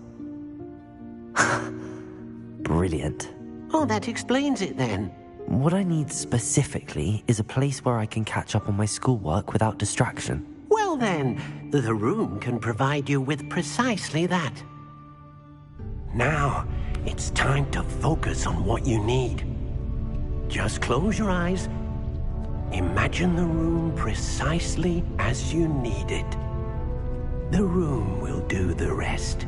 Brilliant. Oh, that explains it then. What I need specifically is a place where I can catch up on my schoolwork without distraction. Well then, the room can provide you with precisely that. Now, it's time to focus on what you need. Just close your eyes. Imagine the room precisely as you need it. The room will do the rest.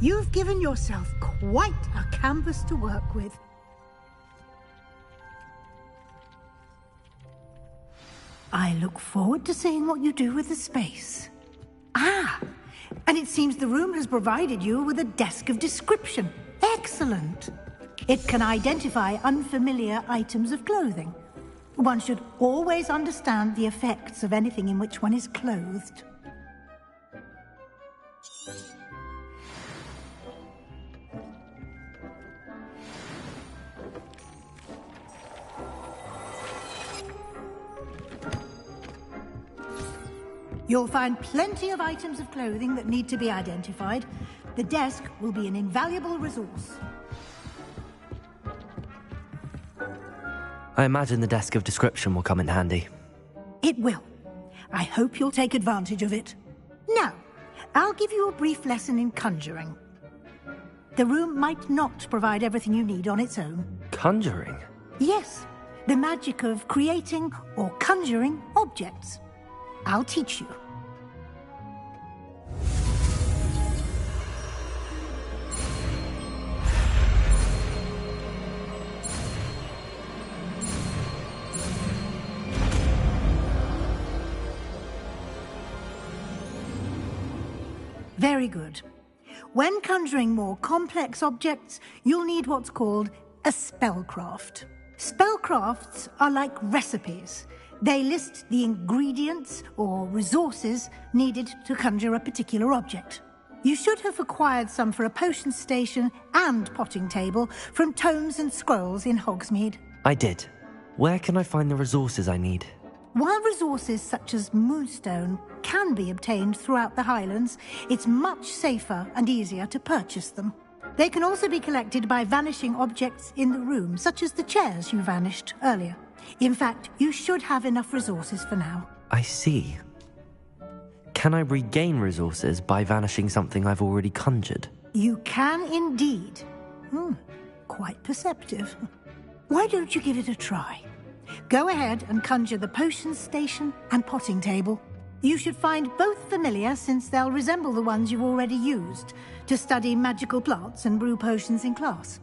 You've given yourself quite a canvas to work with. I look forward to seeing what you do with the space. Ah, and it seems the room has provided you with a desk of description. Excellent. It can identify unfamiliar items of clothing. One should always understand the effects of anything in which one is clothed. You'll find plenty of items of clothing that need to be identified. The desk will be an invaluable resource. I imagine the desk of description will come in handy. It will. I hope you'll take advantage of it. Now, I'll give you a brief lesson in conjuring. The room might not provide everything you need on its own. Conjuring? Yes, the magic of creating or conjuring objects. I'll teach you. Very good. When conjuring more complex objects, you'll need what's called a spellcraft. Spellcrafts are like recipes. They list the ingredients or resources needed to conjure a particular object. You should have acquired some for a potion station and potting table from tomes and scrolls in Hogsmeade. I did. Where can I find the resources I need? While resources such as moonstone can be obtained throughout the Highlands, it's much safer and easier to purchase them. They can also be collected by vanishing objects in the room, such as the chairs you vanished earlier. In fact, you should have enough resources for now. I see. Can I regain resources by vanishing something I've already conjured? You can indeed. Quite perceptive. Why don't you give it a try? Go ahead and conjure the potion station and potting table. You should find both familiar, since they'll resemble the ones you've already used to study magical plants and brew potions in class.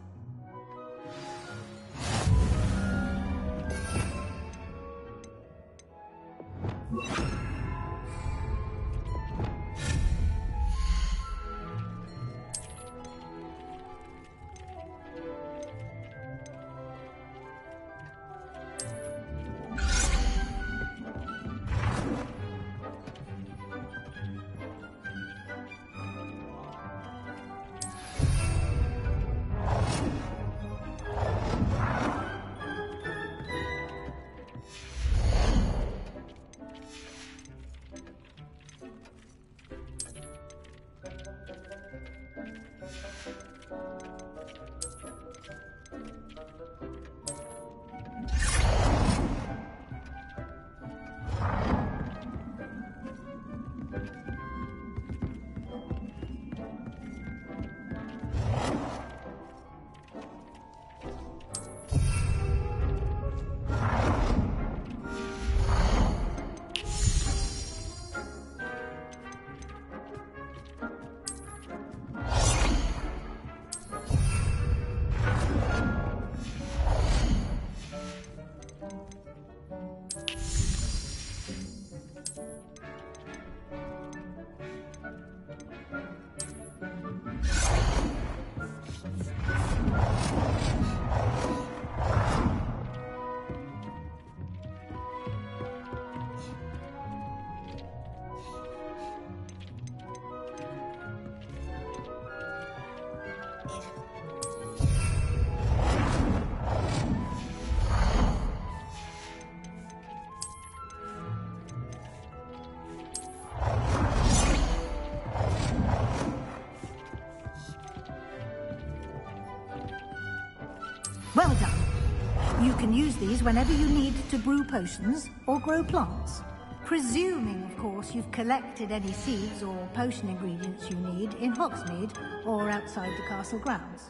Well done. You can use these whenever you need to brew potions or grow plants. Presuming, of course, you've collected any seeds or potion ingredients you need in Hogsmeade or outside the castle grounds.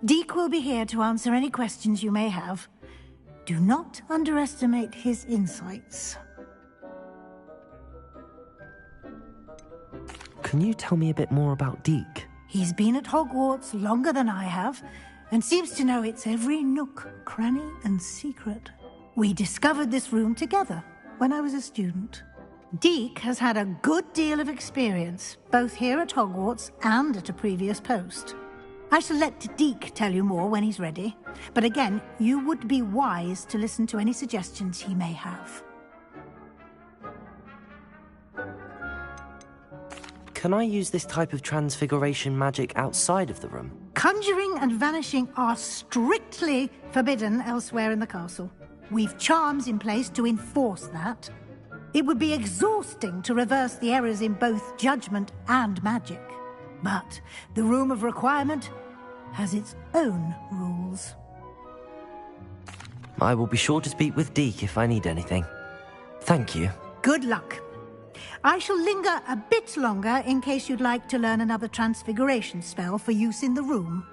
Deek will be here to answer any questions you may have. Do not underestimate his insights. Can you tell me a bit more about Deek? He's been at Hogwarts longer than I have, and seems to know its every nook, cranny, and secret. We discovered this room together when I was a student. Deek has had a good deal of experience, both here at Hogwarts and at a previous post. I shall let Deek tell you more when he's ready, but again, you would be wise to listen to any suggestions he may have. Can I use this type of transfiguration magic outside of the room? Conjuring and vanishing are strictly forbidden elsewhere in the castle. We've charms in place to enforce that. It would be exhausting to reverse the errors in both judgment and magic. But the Room of Requirement has its own rules. I will be sure to speak with Deek if I need anything. Thank you. Good luck. I shall linger a bit longer in case you'd like to learn another transfiguration spell for use in the room.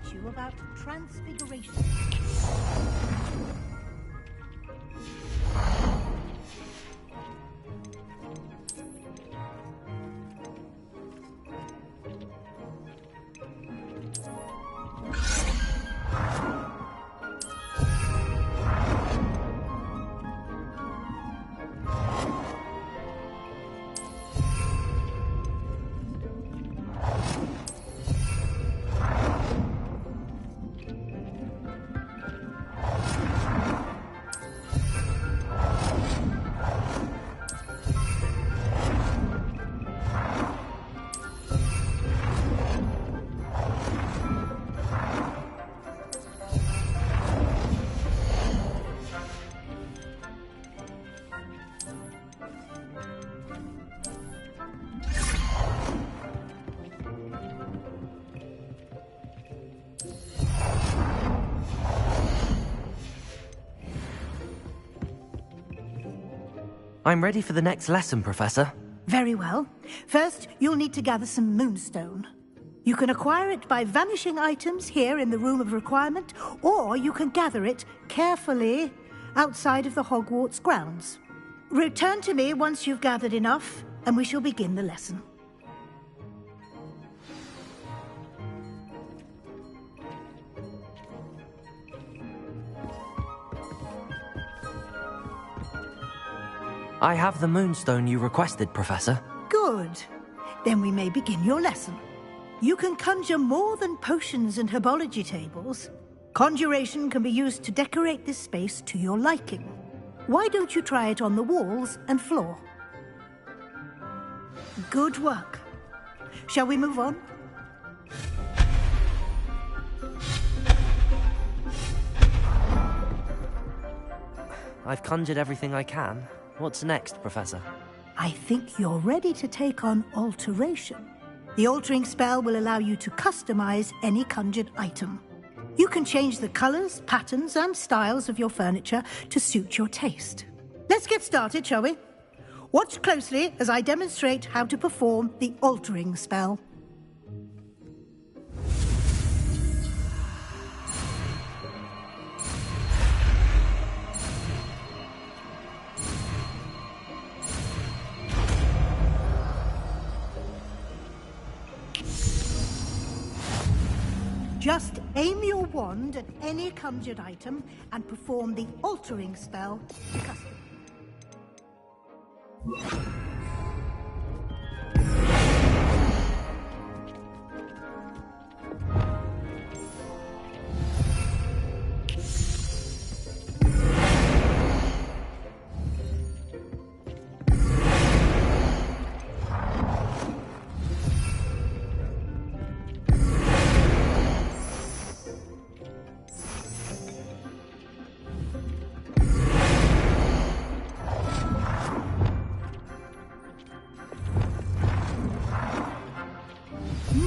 teach you about transfiguration. I'm ready for the next lesson, Professor. Very well. First, you'll need to gather some moonstone. You can acquire it by vanishing items here in the Room of Requirement, or you can gather it carefully outside of the Hogwarts grounds. Return to me once you've gathered enough, and we shall begin the lesson. I have the moonstone you requested, Professor. Good. Then we may begin your lesson. You can conjure more than potions and herbology tables. Conjuration can be used to decorate this space to your liking. Why don't you try it on the walls and floor? Good work. Shall we move on? I've conjured everything I can. What's next, Professor? I think you're ready to take on alteration. The altering spell will allow you to customize any conjured item. You can change the colors, patterns, and styles of your furniture to suit your taste. Let's get started, shall we? Watch closely as I demonstrate how to perform the altering spell. Just aim your wand at any conjured item and perform the altering spell to custom.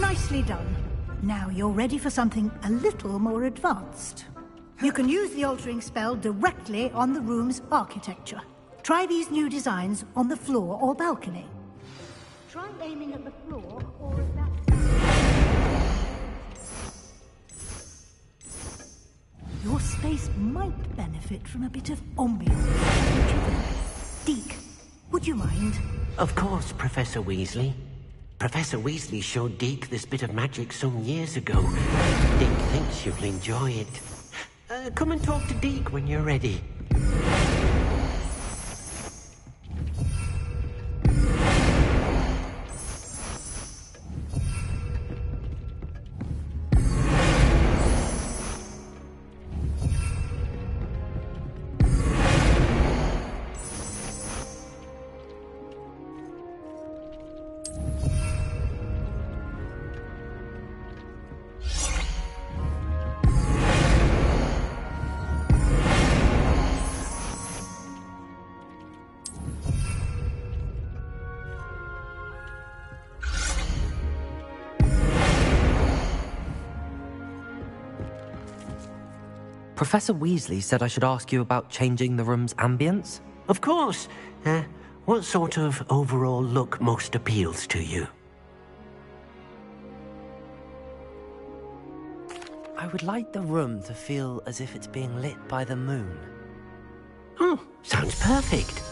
Nicely done. Now you're ready for something a little more advanced. You can use the altering spell directly on the room's architecture. Try these new designs on the floor or balcony. Try aiming at the floor or at that... Your space might benefit from a bit of ambiance. Deke, would you mind? Of course, Professor Weasley. Professor Weasley showed Deke this bit of magic some years ago. Deke thinks you'll enjoy it. Come and talk to Deke when you're ready. Professor Weasley said I should ask you about changing the room's ambience? Of course. What sort of overall look most appeals to you? I would like the room to feel as if it's being lit by the moon. Oh, sounds perfect.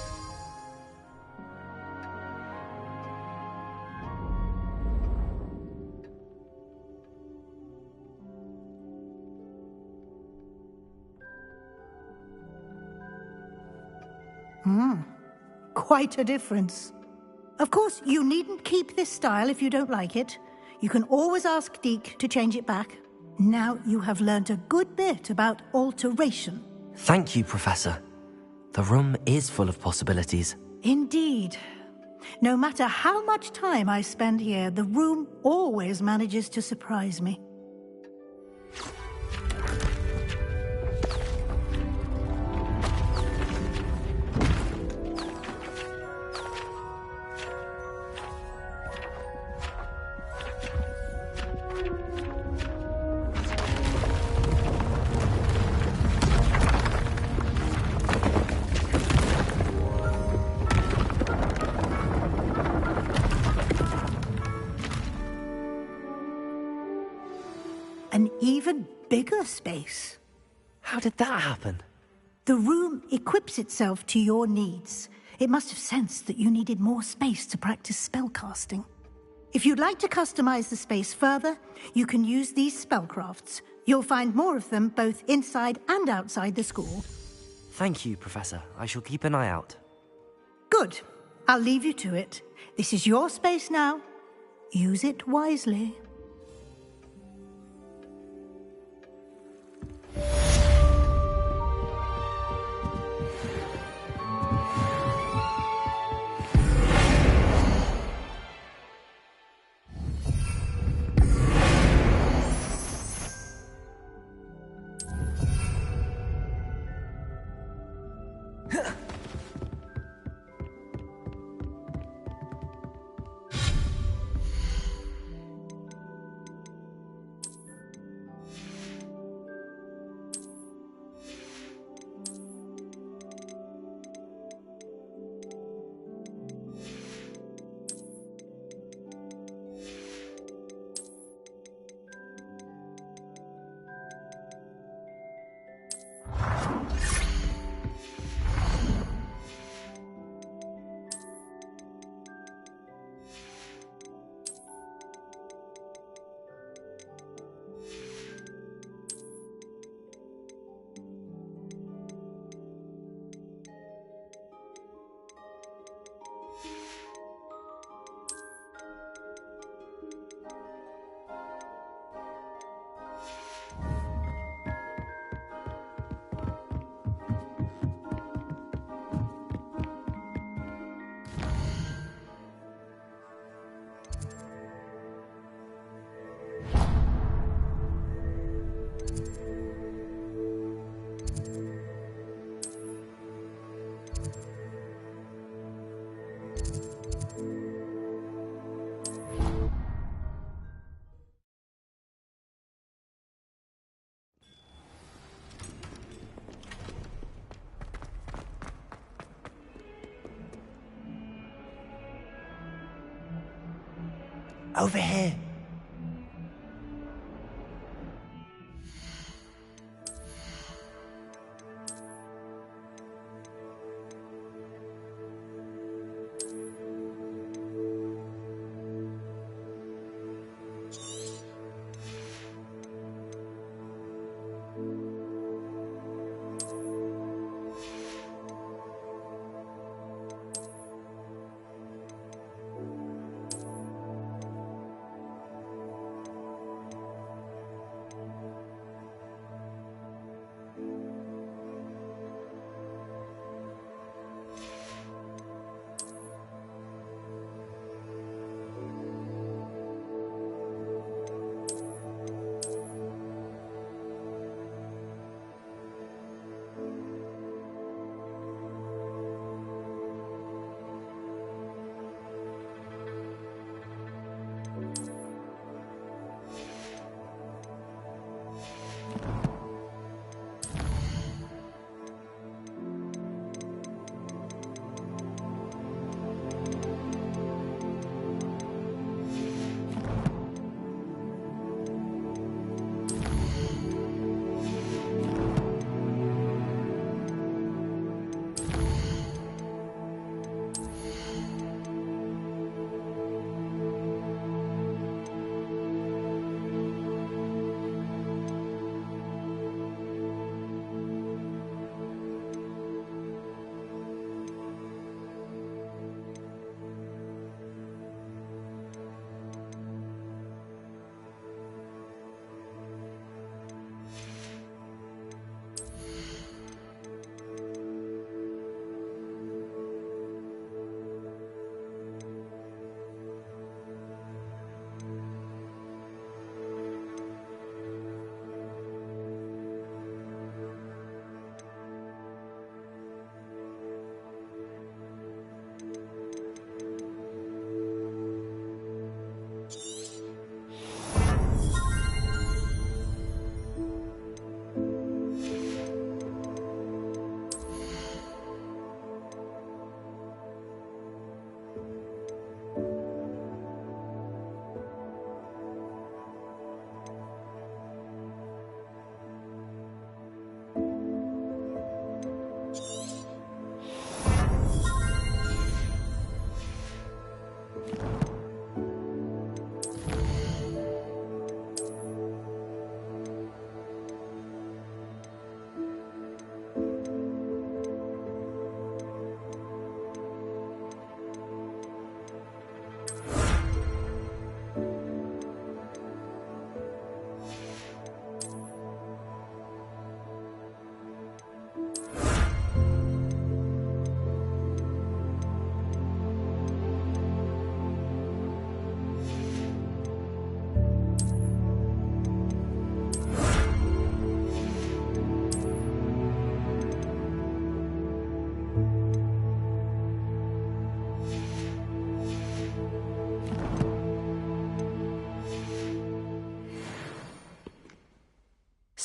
Quite a difference. Of course, you needn't keep this style if you don't like it. You can always ask Deke to change it back. Now you have learnt a good bit about alteration. Thank you, Professor. The room is full of possibilities. Indeed. No matter how much time I spend here, the room always manages to surprise me. An even bigger space. How did that happen? The room equips itself to your needs. It must have sensed that you needed more space to practice spellcasting. If you'd like to customize the space further, you can use these spellcrafts. You'll find more of them both inside and outside the school. Thank you, Professor. I shall keep an eye out. Good. I'll leave you to it. This is your space now. Use it wisely. Over here.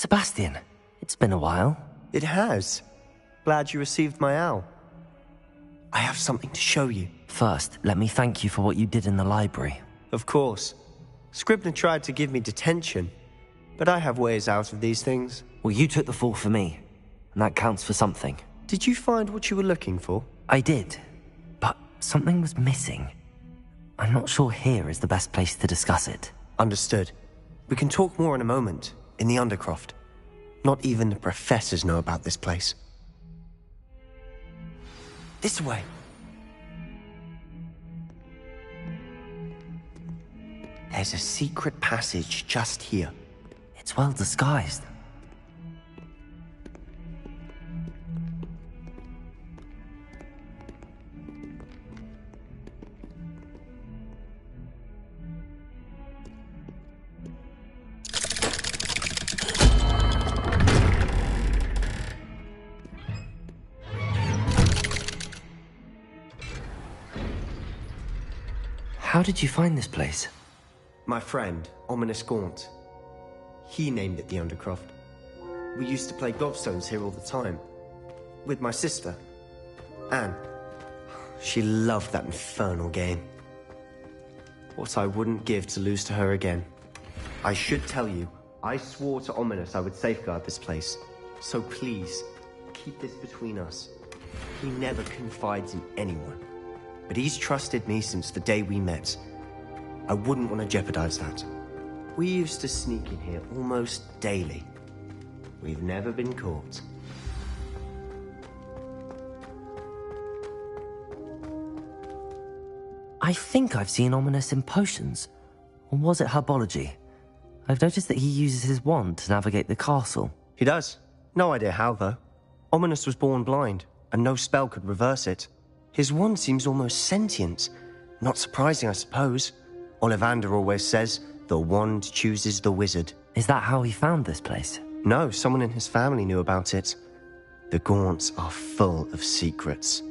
Sebastian, it's been a while. It has. Glad you received my owl. I have something to show you. First, let me thank you for what you did in the library. Of course. Scribner tried to give me detention, but I have ways out of these things. Well, you took the fall for me, and that counts for something. Did you find what you were looking for? I did, but something was missing. I'm not sure here is the best place to discuss it. Understood. We can talk more in a moment, in the Undercroft. Not even the professors know about this place. This way. There's a secret passage just here. It's well disguised. How did you find this place? My friend, Ominous Gaunt. He named it the Undercroft. We used to play gobstones here all the time. With my sister, Anne. She loved that infernal game. What I wouldn't give to lose to her again. I should tell you, I swore to Ominous I would safeguard this place. So please, keep this between us. He never confides in anyone. But he's trusted me since the day we met. I wouldn't want to jeopardize that. We used to sneak in here almost daily. We've never been caught. I think I've seen Ominous in potions. Or was it herbology? I've noticed that he uses his wand to navigate the castle. He does. No idea how, though. Ominous was born blind, and no spell could reverse it. His wand seems almost sentient. Not surprising, I suppose. Ollivander always says, the wand chooses the wizard. Is that how he found this place? No, someone in his family knew about it. The Gaunts are full of secrets.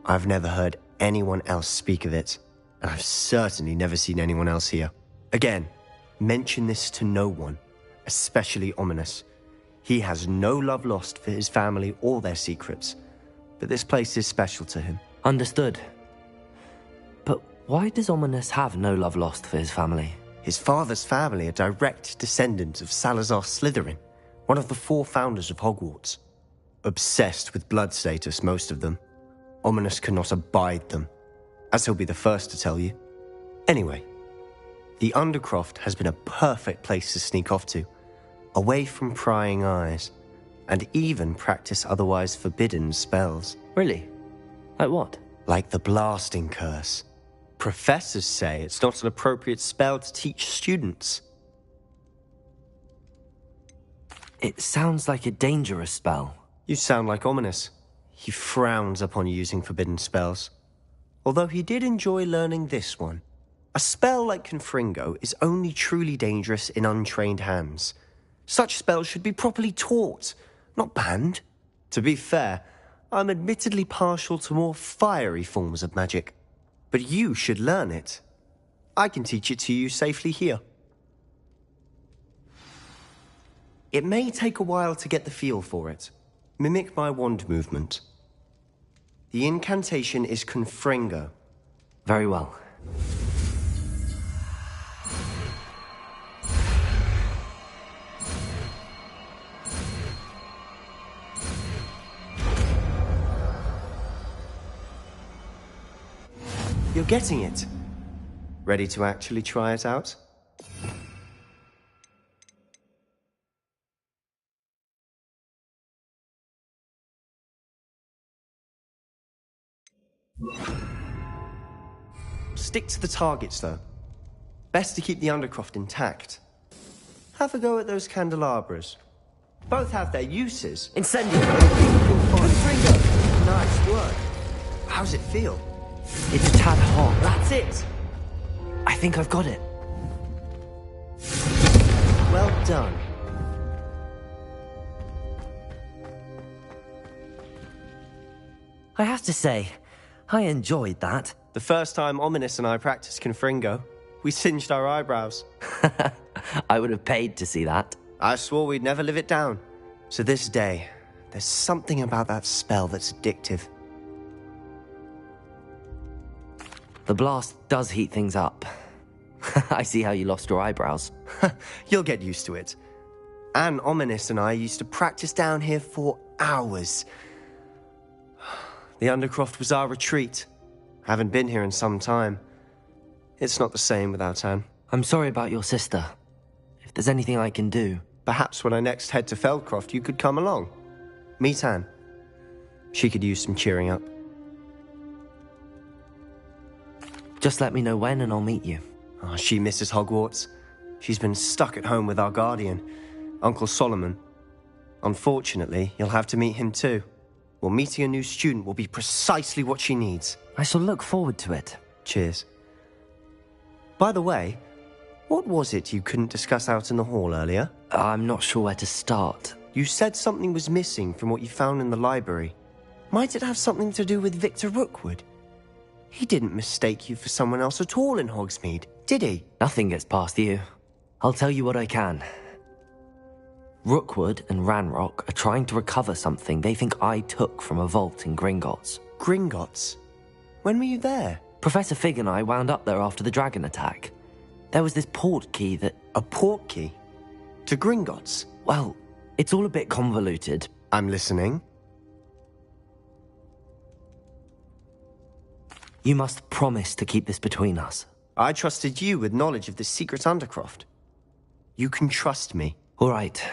I've never heard anyone else speak of it, and I've certainly never seen anyone else here. Again, mention this to no one, especially Ominous. He has no love lost for his family or their secrets, but this place is special to him. Understood. But why does Ominous have no love lost for his family? His father's family are direct descendants of Salazar Slytherin, one of the 4 founders of Hogwarts. Obsessed with blood status, most of them. Ominous cannot abide them, as he'll be the first to tell you. Anyway, the Undercroft has been a perfect place to sneak off to, away from prying eyes, and even practice otherwise forbidden spells. Really? Like what? Like the blasting curse. Professors say it's not an appropriate spell to teach students. It sounds like a dangerous spell. You sound like Ominous. He frowns upon using forbidden spells. Although he did enjoy learning this one. A spell like Confringo is only truly dangerous in untrained hands. Such spells should be properly taught, not banned. To be fair, I'm admittedly partial to more fiery forms of magic. But you should learn it. I can teach it to you safely here. It may take a while to get the feel for it. Mimic my wand movement. The incantation is Confringo. Very well. You're getting it. Ready to actually try it out? Stick to the targets, though. Best to keep the Undercroft intact. Have a go at those candelabras. Both have their uses. Incendio! Nice work. How's it feel? It's a tad hot. That's it. I think I've got it. Well done. I have to say, I enjoyed that. The first time Ominous and I practiced Confringo, we singed our eyebrows. I would have paid to see that. I swore we'd never live it down. So this day, there's something about that spell that's addictive. The blast does heat things up. I see how you lost your eyebrows. You'll get used to it. Anne, Ominous and I used to practice down here for hours. The Undercroft was our retreat. Haven't been here in some time. It's not the same without Anne. I'm sorry about your sister. If there's anything I can do... Perhaps when I next head to Feldcroft, you could come along. Meet Anne. She could use some cheering up. Just let me know when and I'll meet you. Oh, she misses Hogwarts. She's been stuck at home with our guardian, Uncle Solomon. Unfortunately, you'll have to meet him too. Well, meeting a new student will be precisely what she needs. I shall look forward to it. Cheers. By the way, what was it you couldn't discuss out in the hall earlier? I'm not sure where to start. You said something was missing from what you found in the library. Might it have something to do with Victor Rookwood? He didn't mistake you for someone else at all in Hogsmeade, did he? Nothing gets past you. I'll tell you what I can. Rookwood and Ranrock are trying to recover something they think I took from a vault in Gringotts. Gringotts? When were you there? Professor Fig and I wound up there after the dragon attack. There was this port key that... A port key? To Gringotts? Well, it's all a bit convoluted. I'm listening. You must promise to keep this between us. I trusted you with knowledge of the secret Undercroft. You can trust me. All right.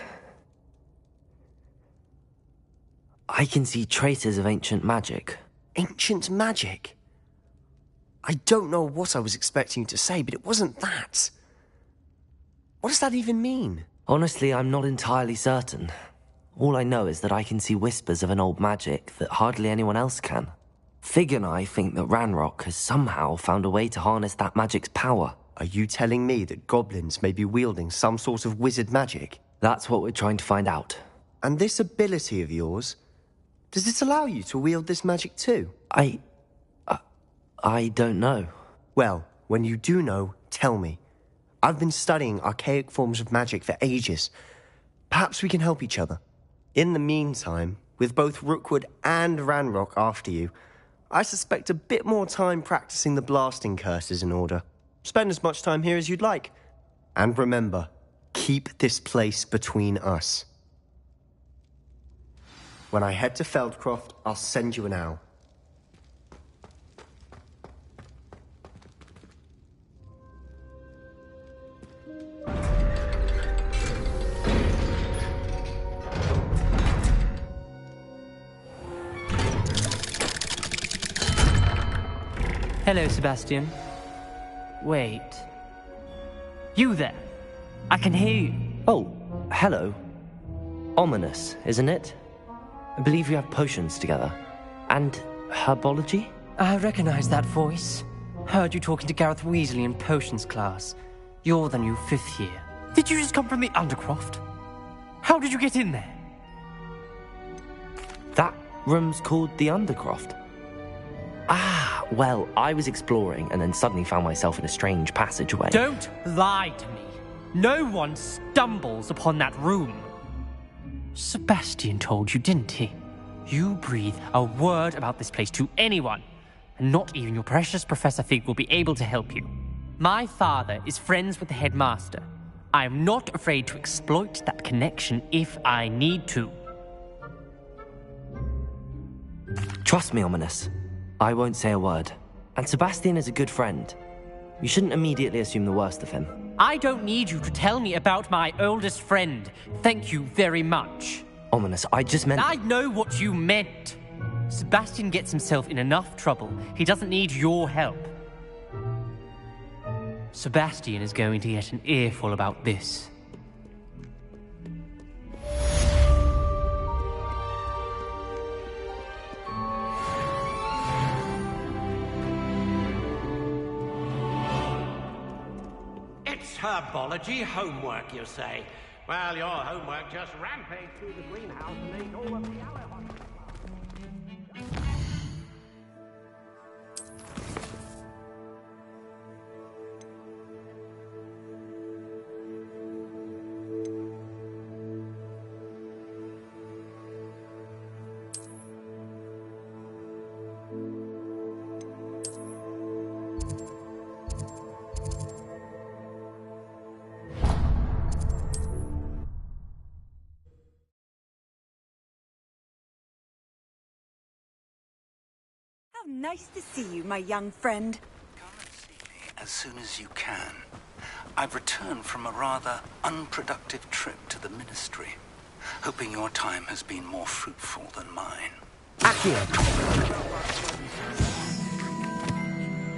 I can see traces of ancient magic. Ancient magic? I don't know what I was expecting you to say, but it wasn't that. What does that even mean? Honestly, I'm not entirely certain. All I know is that I can see whispers of an old magic that hardly anyone else can. Fig and I think that Ranrock has somehow found a way to harness that magic's power. Are you telling me that goblins may be wielding some sort of wizard magic? That's what we're trying to find out. And this ability of yours, does it allow you to wield this magic too? I don't know. Well, when you do know, tell me. I've been studying archaic forms of magic for ages. Perhaps we can help each other. In the meantime, with both Rookwood and Ranrock after you, I suspect a bit more time practicing the blasting curse is in order. Spend as much time here as you'd like. And remember, keep this place between us. When I head to Feldcroft, I'll send you an owl. Hello, Sebastian. Wait. You there? I can hear you. Oh, hello. Ominous, isn't it? I believe we have potions together. And herbology? I recognize that voice. Heard you talking to Gareth Weasley in potions class. You're the new 5th year. Did you just come from the Undercroft? How did you get in there? That room's called the Undercroft. Ah, well, I was exploring and then suddenly found myself in a strange passageway. Don't lie to me. No one stumbles upon that room. Sebastian told you, didn't he? You breathe a word about this place to anyone, and not even your precious Professor Fig will be able to help you. My father is friends with the headmaster. I am not afraid to exploit that connection if I need to. Trust me, Ominous. I won't say a word. And Sebastian is a good friend. You shouldn't immediately assume the worst of him. I don't need you to tell me about my oldest friend. Thank you very much. Ominous, I just meant... I know what you meant. Sebastian gets himself in enough trouble. He doesn't need your help. Sebastian is going to get an earful about this. Herbology homework, you say? Well, your homework just rampaged through the greenhouse and ate all of the aloe. How nice to see you, my young friend. As soon as you can. I've returned from a rather unproductive trip to the Ministry, hoping your time has been more fruitful than mine.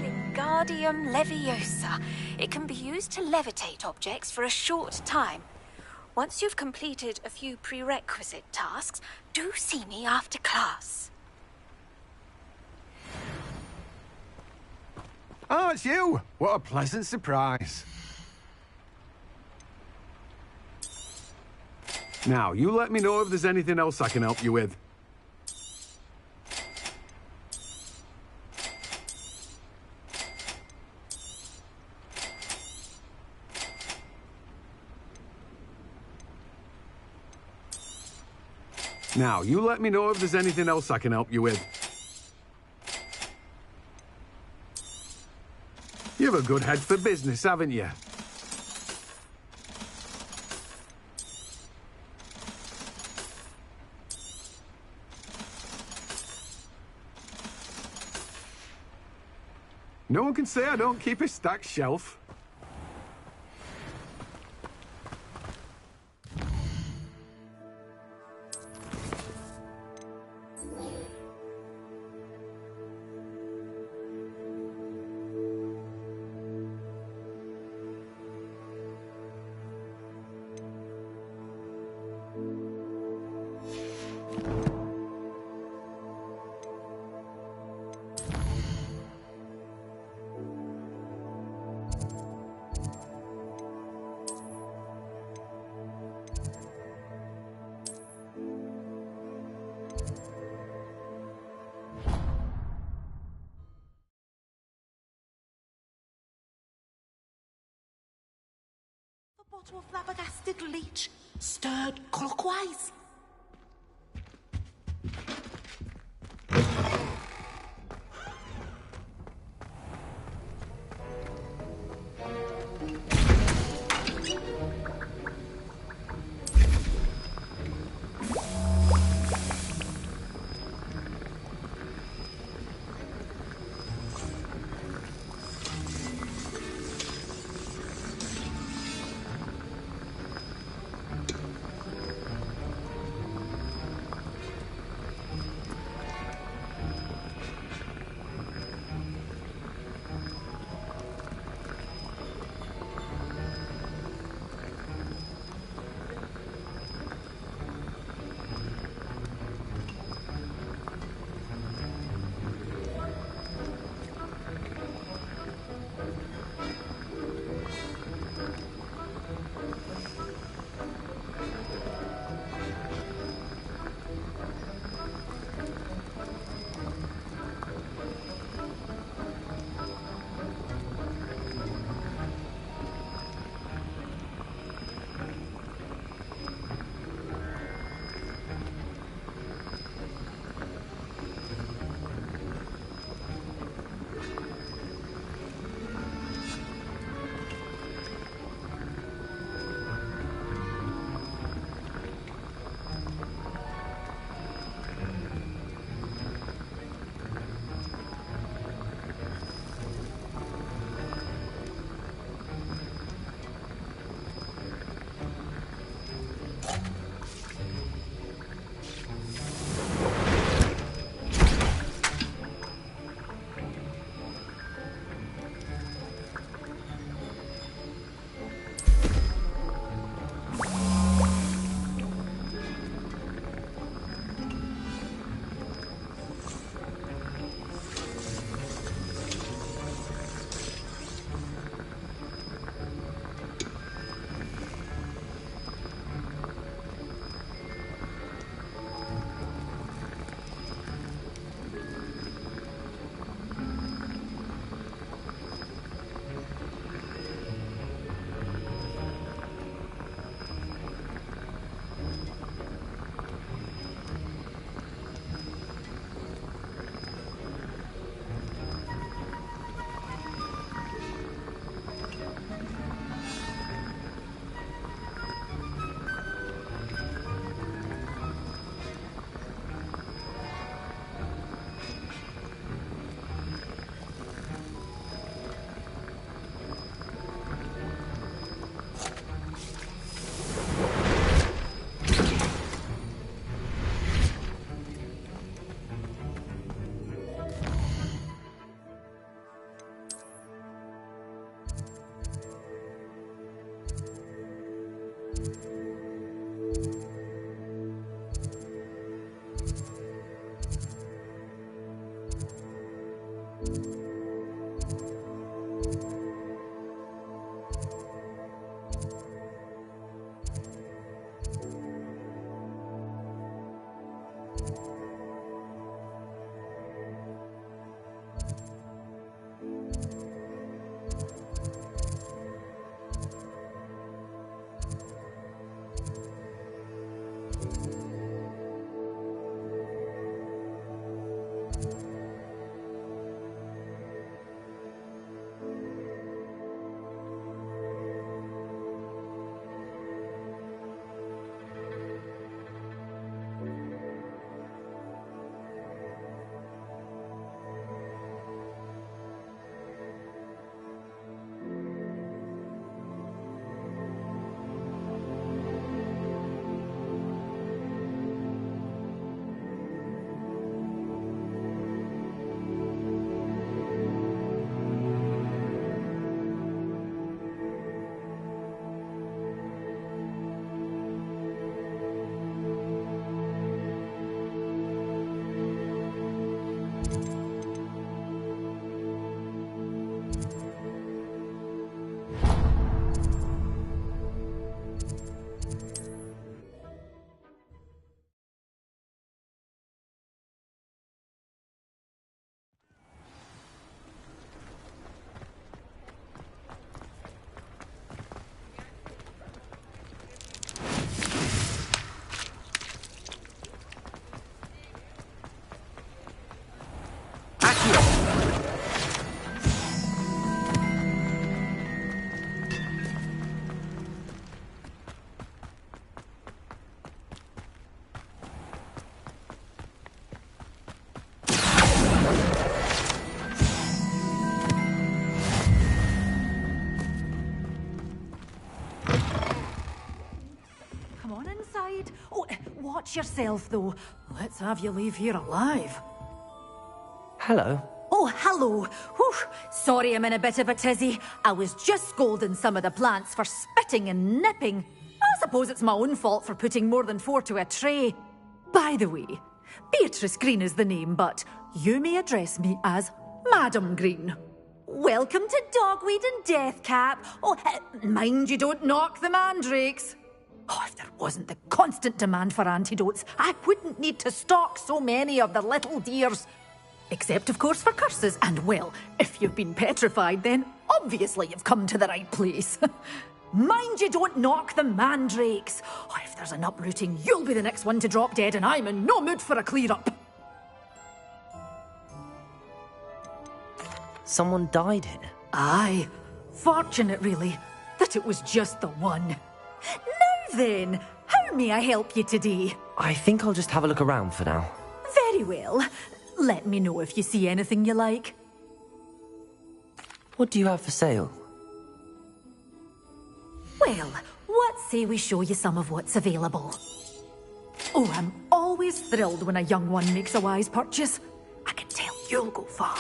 Wingardium Leviosa. It can be used to levitate objects for a short time. Once you've completed a few prerequisite tasks, do see me after class. Oh, it's you! What a pleasant surprise. Now, you let me know if there's anything else I can help you with. Now, you let me know if there's anything else I can help you with. You have a good head for business, haven't you? No one can say I don't keep a stacked shelf. Bottle of flabbergasted leech, stirred clockwise. Come on inside. Oh, watch yourself, though. Let's have you leave here alive. Hello. Oh, hello. Whew. Sorry I'm in a bit of a tizzy. I was just scolding some of the plants for spitting and nipping. I suppose it's my own fault for putting more than 4 to a tray. By the way, Beatrice Green is the name, but you may address me as Madam Green. Welcome to Dogweed and Deathcap. Oh, mind you don't knock the mandrakes. Oh, if there wasn't the constant demand for antidotes, I wouldn't need to stock so many of the little dears. Except, of course, for curses. And, well, if you've been petrified, then obviously you've come to the right place. Mind you don't knock the mandrakes. Oh, if there's an uprooting, you'll be the next one to drop dead, and I'm in no mood for a clear-up. Someone died here? Aye. Fortunate, really, that it was just the one. Now then, how may I help you today? I think I'll just have a look around for now. Very well. Let me know if you see anything you like. What do you have for sale? Well, what say we show you some of what's available? Oh, I'm always thrilled when a young one makes a wise purchase. I can tell you'll go far.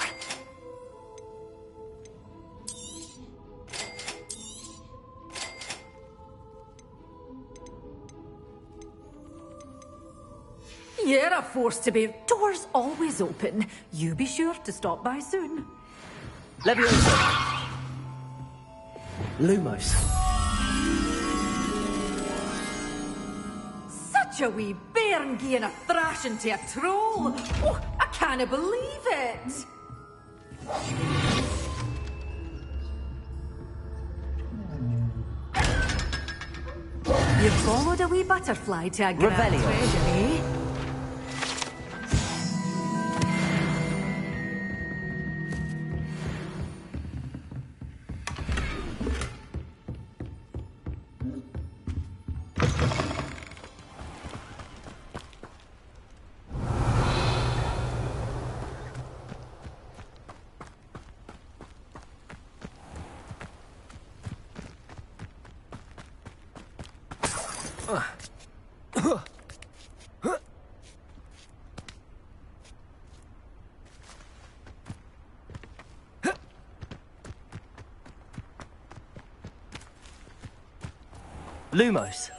You're a force to be. Doors always open. You be sure to stop by soon. Leviosa. Lumos. Such a wee bairn gieing a thrashing to a troll. Oh, I can't believe it. You followed a wee butterfly to a grand Revelio. treasure, eh? Lumos.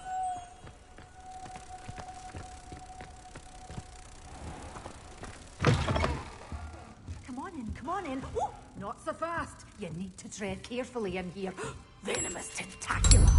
Come on in. Oh, not so fast. You need to tread carefully in here. Venomous tentacula.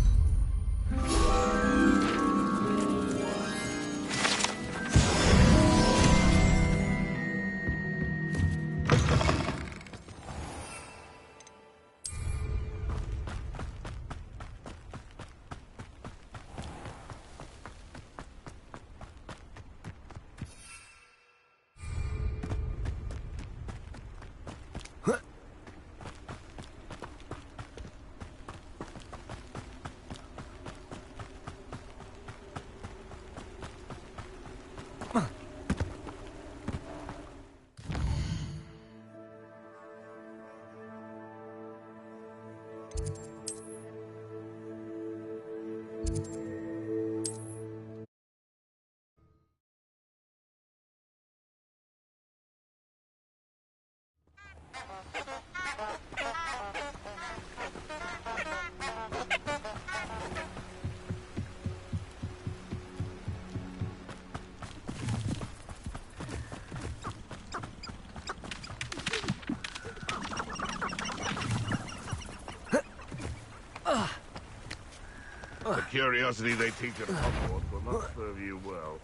The curiosity they teach at Hogwarts will not serve you well.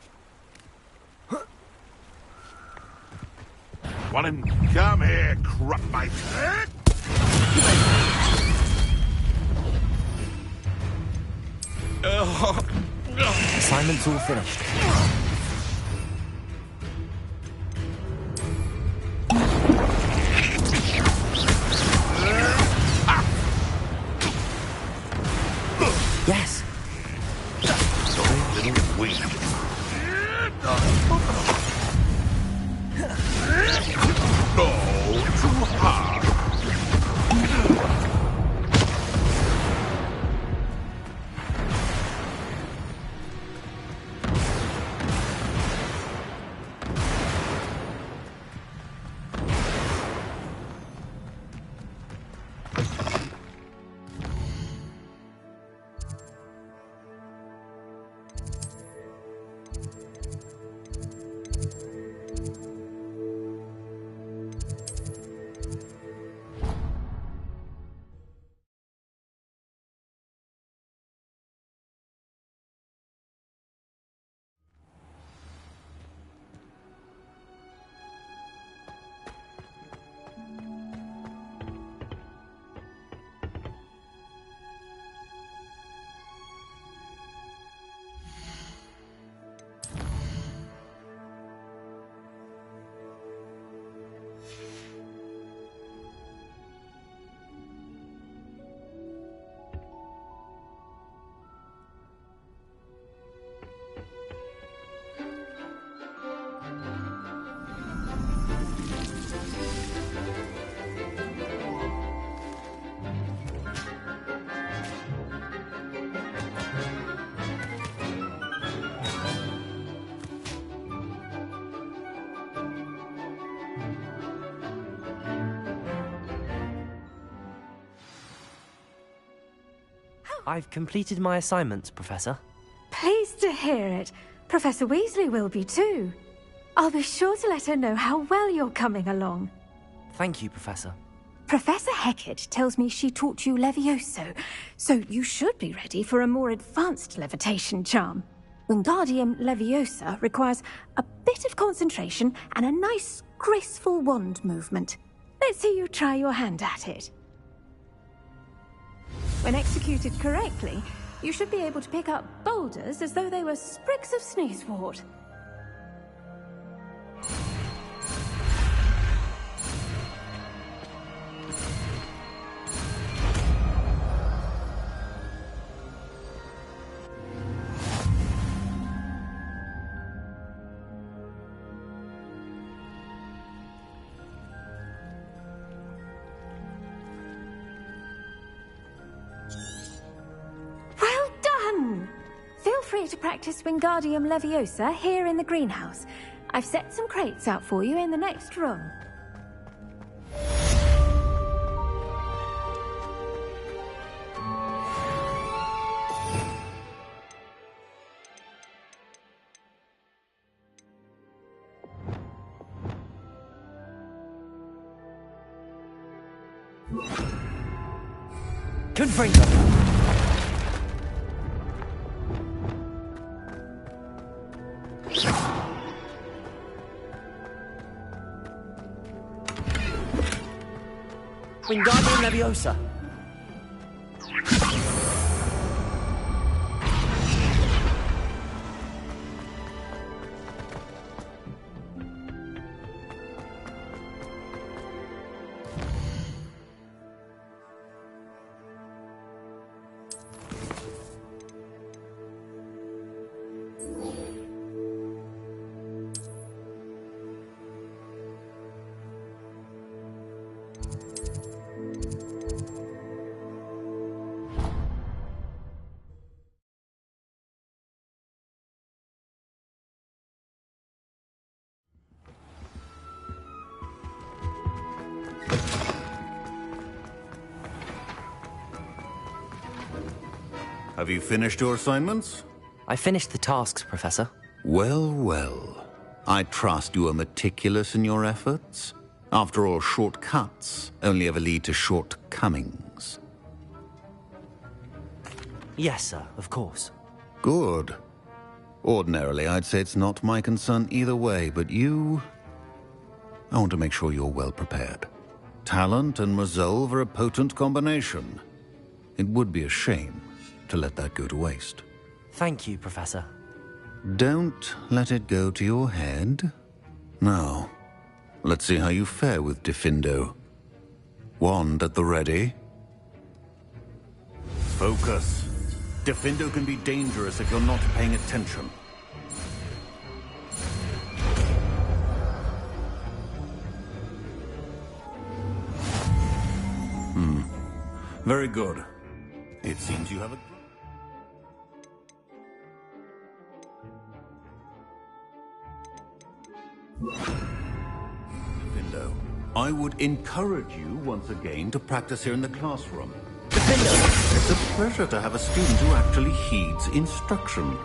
Want him? Come here, crop mate. Assignment's all finished. Yes. Little weak. Oh, too hard. I've completed my assignments, Professor. Pleased to hear it. Professor Weasley will be too. I'll be sure to let her know how well you're coming along. Thank you, Professor. Professor Hecat tells me she taught you Levioso, so you should be ready for a more advanced levitation charm. Wingardium Leviosa requires a bit of concentration and a nice, graceful wand movement. Let's see you try your hand at it. When executed correctly, you should be able to pick up boulders as though they were sprigs of sneezewort. Feel free to practice Wingardium Leviosa here in the greenhouse. I've set some crates out for you in the next room. Confringo! Wingardium Leviosa. Have you finished your assignments? I finished the tasks, Professor. Well, well. I trust you are meticulous in your efforts. After all, shortcuts only ever lead to shortcomings. Yes, sir, of course. Good. Ordinarily, I'd say it's not my concern either way, but you... I want to make sure you're well prepared. Talent and resolve are a potent combination. It would be a shame to let that go to waste. Thank you, Professor. Don't let it go to your head. Now, let's see how you fare with Diffindo. Wand at the ready. Focus. Diffindo can be dangerous if you're not paying attention. Very good. It seems you have a... Diffindo, I would encourage you once again to practice here in the classroom. Diffindo! It's a pleasure to have a student who actually heeds instruction.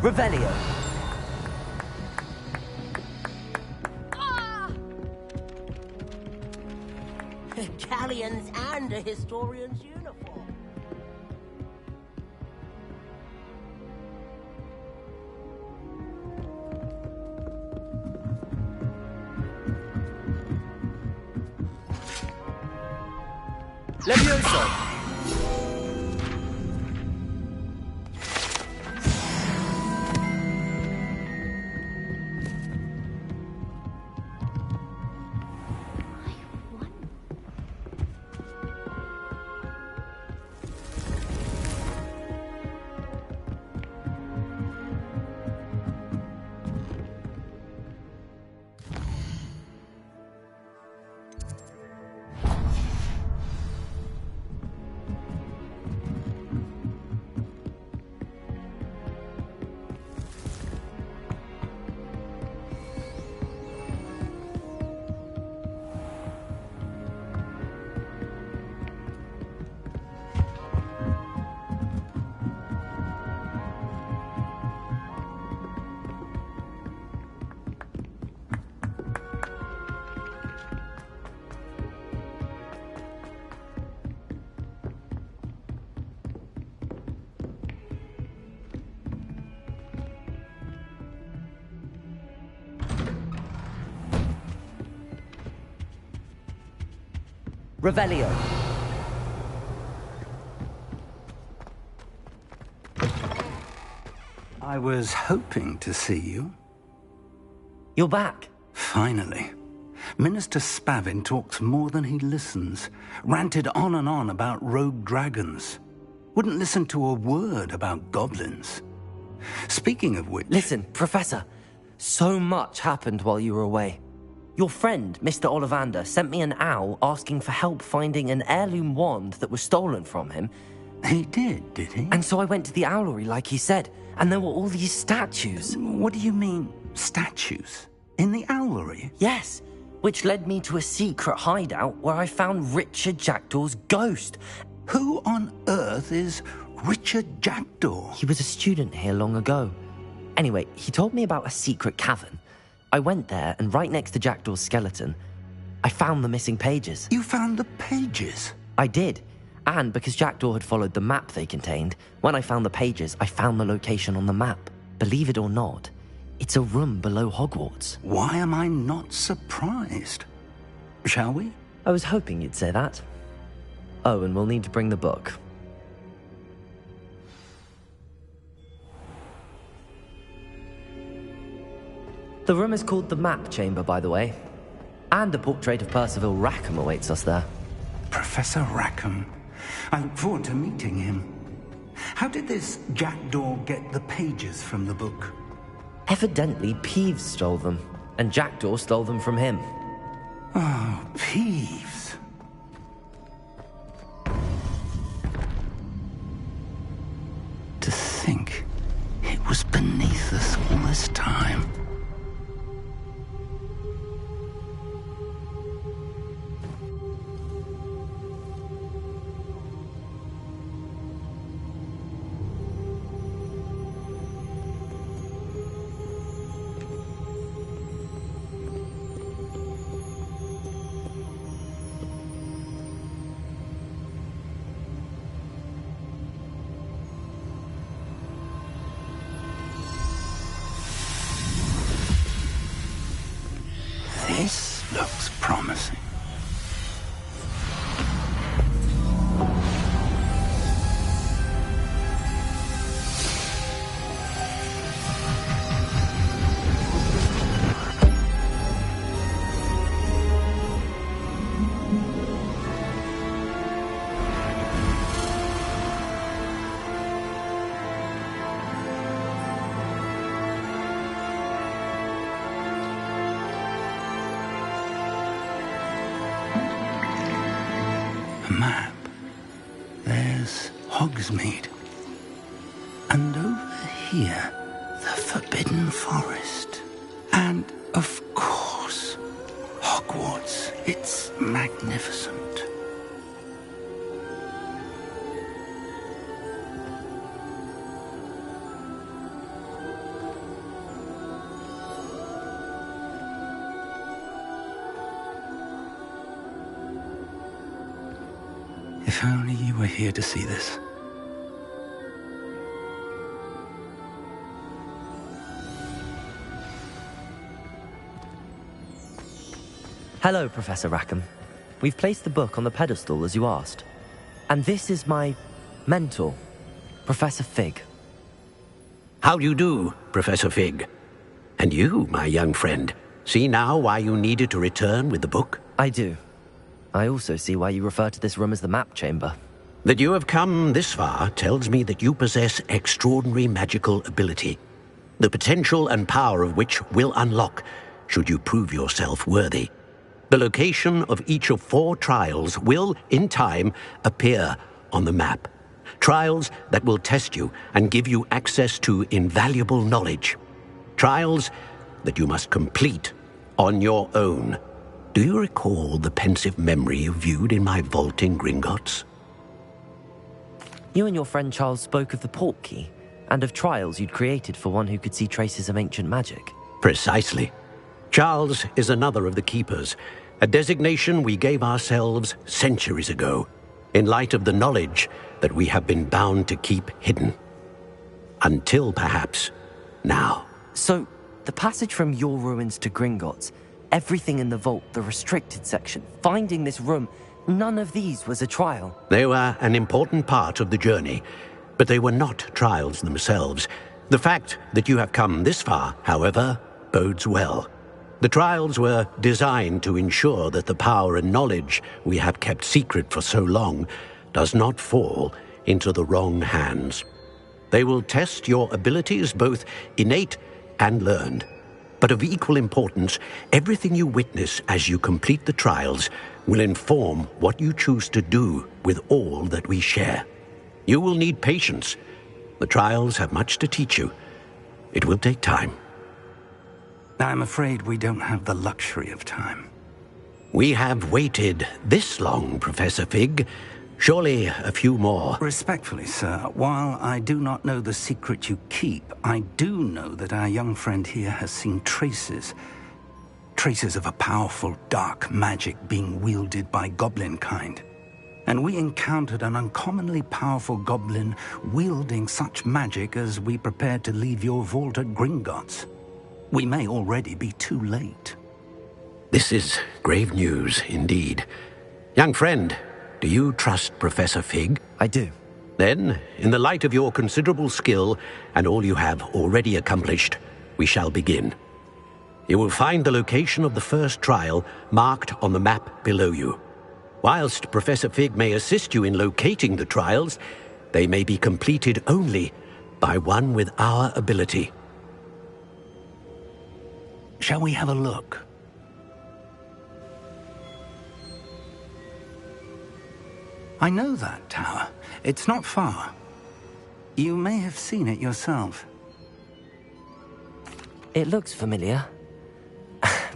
Revelio. Galleons and a historian's uniform. Levioso! Revelio. I was hoping to see you. You're back. Finally. Minister Spavin talks more than he listens. Ranted on and on about rogue dragons. Wouldn't listen to a word about goblins. Speaking of which... Listen, Professor. So much happened while you were away. Your friend, Mr. Ollivander, sent me an owl asking for help finding an heirloom wand that was stolen from him. He did he? And so I went to the owlery like he said, and there were all these statues. What do you mean, statues? In the owlery? Yes, which led me to a secret hideout where I found Richard Jackdaw's ghost. Who on earth is Richard Jackdaw? He was a student here long ago. Anyway, he told me about a secret cavern. I went there, and right next to Jackdaw's skeleton, I found the missing pages. You found the pages? I did. And because Jackdaw had followed the map they contained, when I found the pages, I found the location on the map. Believe it or not, it's a room below Hogwarts. Why am I not surprised? Shall we? I was hoping you'd say that. Oh, and we'll need to bring the book. The room is called the Map Chamber, by the way. And a portrait of Percival Rackham awaits us there. Professor Rackham. I look forward to meeting him. How did this Jackdaw get the pages from the book? Evidently, Peeves stole them, and Jackdaw stole them from him. Oh, Peeves. To think it was beneath us all this time. This looks promising. Map. There's Hogsmeade. And over here, the Forbidden Forest. And, of course, Hogwarts. It's magnificent. If only you were here to see this. Hello, Professor Rackham. We've placed the book on the pedestal as you asked. And this is my mentor, Professor Fig. How do you do, Professor Fig? And you, my young friend, see now why you needed to return with the book? I do. I also see why you refer to this room as the Map Chamber. That you have come this far tells me that you possess extraordinary magical ability, the potential and power of which will unlock should you prove yourself worthy. The location of each of 4 trials will, in time, appear on the map. Trials that will test you and give you access to invaluable knowledge. Trials that you must complete on your own. Do you recall the pensive memory you viewed in my vault in Gringotts? You and your friend Charles spoke of the Portkey, and of trials you'd created for one who could see traces of ancient magic. Precisely. Charles is another of the Keepers, a designation we gave ourselves centuries ago, in light of the knowledge that we have been bound to keep hidden. Until, perhaps, now. So, the passage from your ruins to Gringotts, everything in the vault, the restricted section, finding this room, None of these was a trial. They were an important part of the journey, but they were not trials themselves. The fact that you have come this far, however, bodes well. The trials were designed to ensure that the power and knowledge we have kept secret for so long does not fall into the wrong hands. They will test your abilities, both innate and learned. But of equal importance, everything you witness as you complete the trials will inform what you choose to do with all that we share. You will need patience. The trials have much to teach you. It will take time. I'm afraid we don't have the luxury of time. We have waited this long, Professor Fig. Surely a few more. Respectfully, sir, while I do not know the secret you keep, I do know that our young friend here has seen traces of a powerful dark magic being wielded by goblin kind. And we encountered an uncommonly powerful goblin wielding such magic as we prepared to leave your vault at Gringotts. We may already be too late. This is grave news indeed. Young friend, do you trust Professor Fig? I do. Then, in the light of your considerable skill and all you have already accomplished, we shall begin. You will find the location of the first trial marked on the map below you. Whilst Professor Fig may assist you in locating the trials, they may be completed only by one with our ability. Shall we have a look? I know that tower. It's not far. You may have seen it yourself. It looks familiar.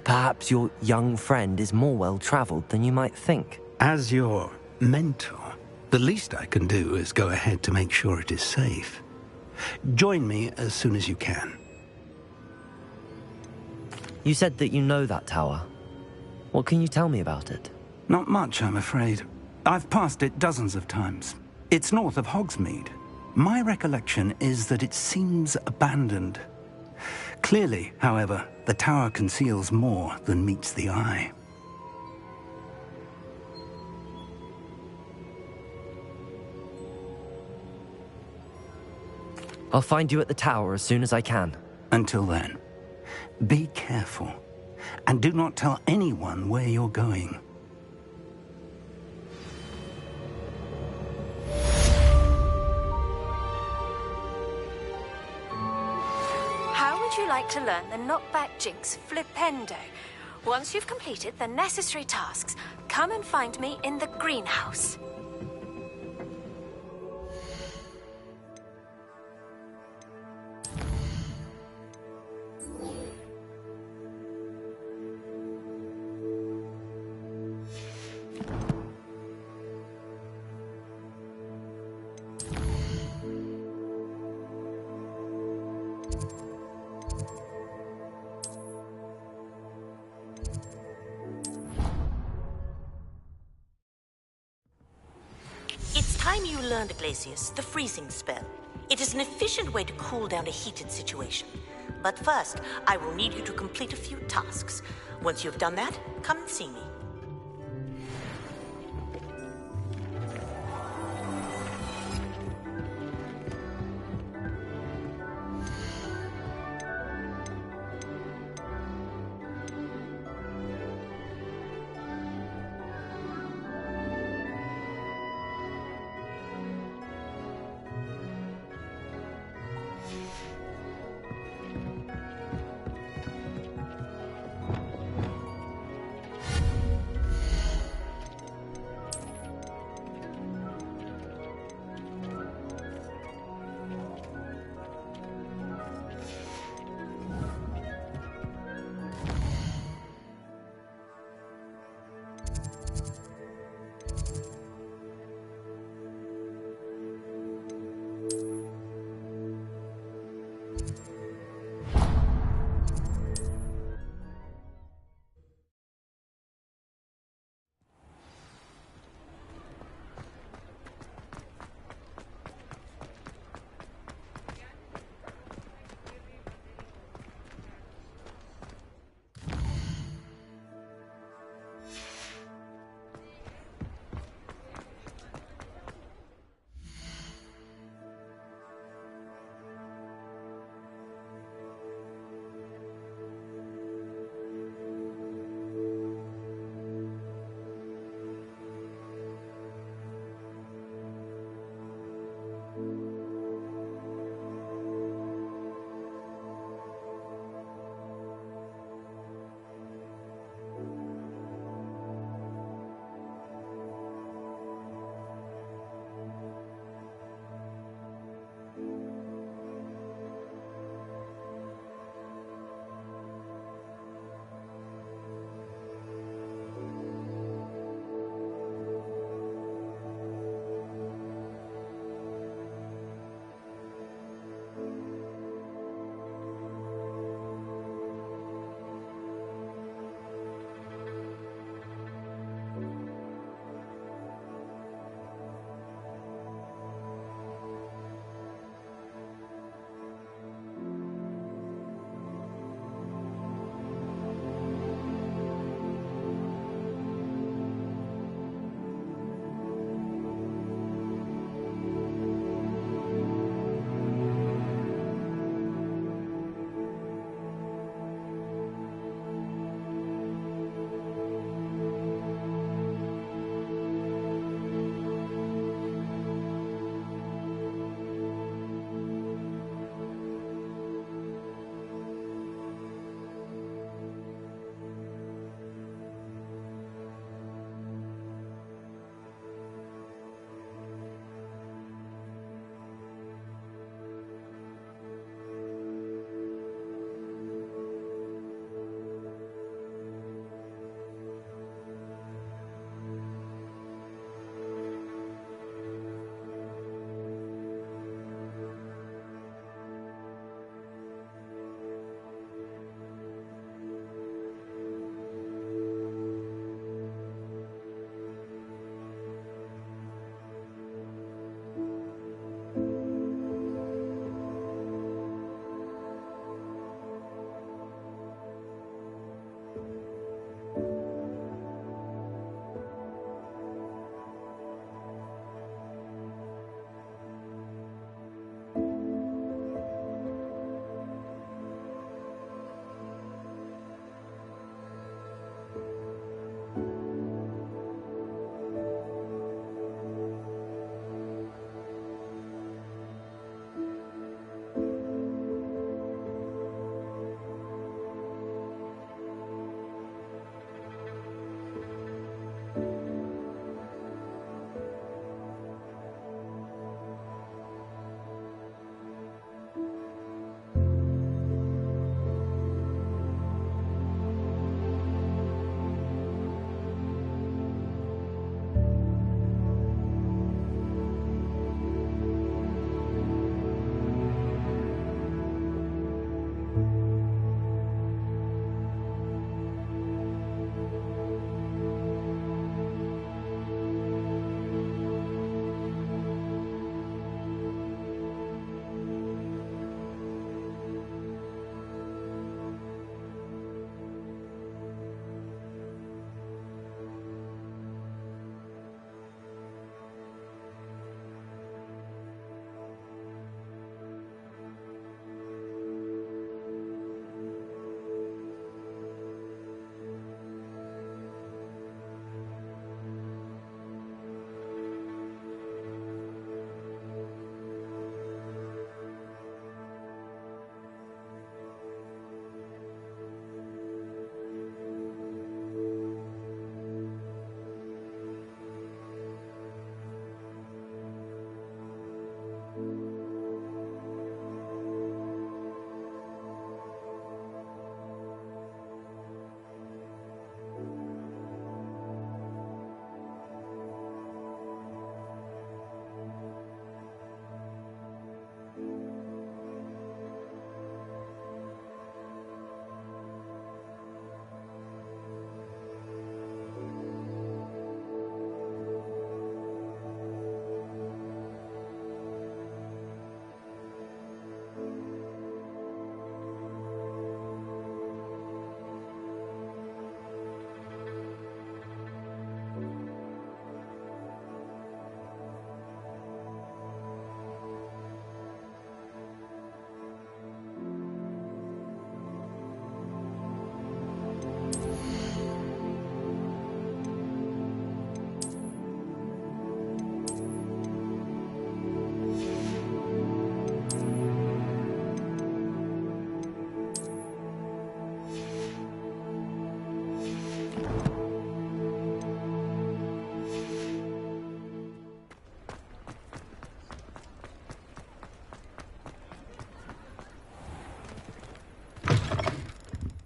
Perhaps your young friend is more well-traveled than you might think. As your mentor, the least I can do is go ahead to make sure it is safe. Join me as soon as you can. You said that you know that tower. What can you tell me about it? Not much, I'm afraid. I've passed it dozens of times. It's north of Hogsmeade. My recollection is that it seems abandoned. Clearly, however, the tower conceals more than meets the eye. I'll find you at the tower as soon as I can. Until then, be careful, and do not tell anyone where you're going. How would you like to learn the knockback jinx flipendo? Once you've completed the necessary tasks, come and find me in the greenhouse. It's time you learned, Glacius, the freezing spell. It is an efficient way to cool down a heated situation. But first, I will need you to complete a few tasks. Once you've done that, come and see me.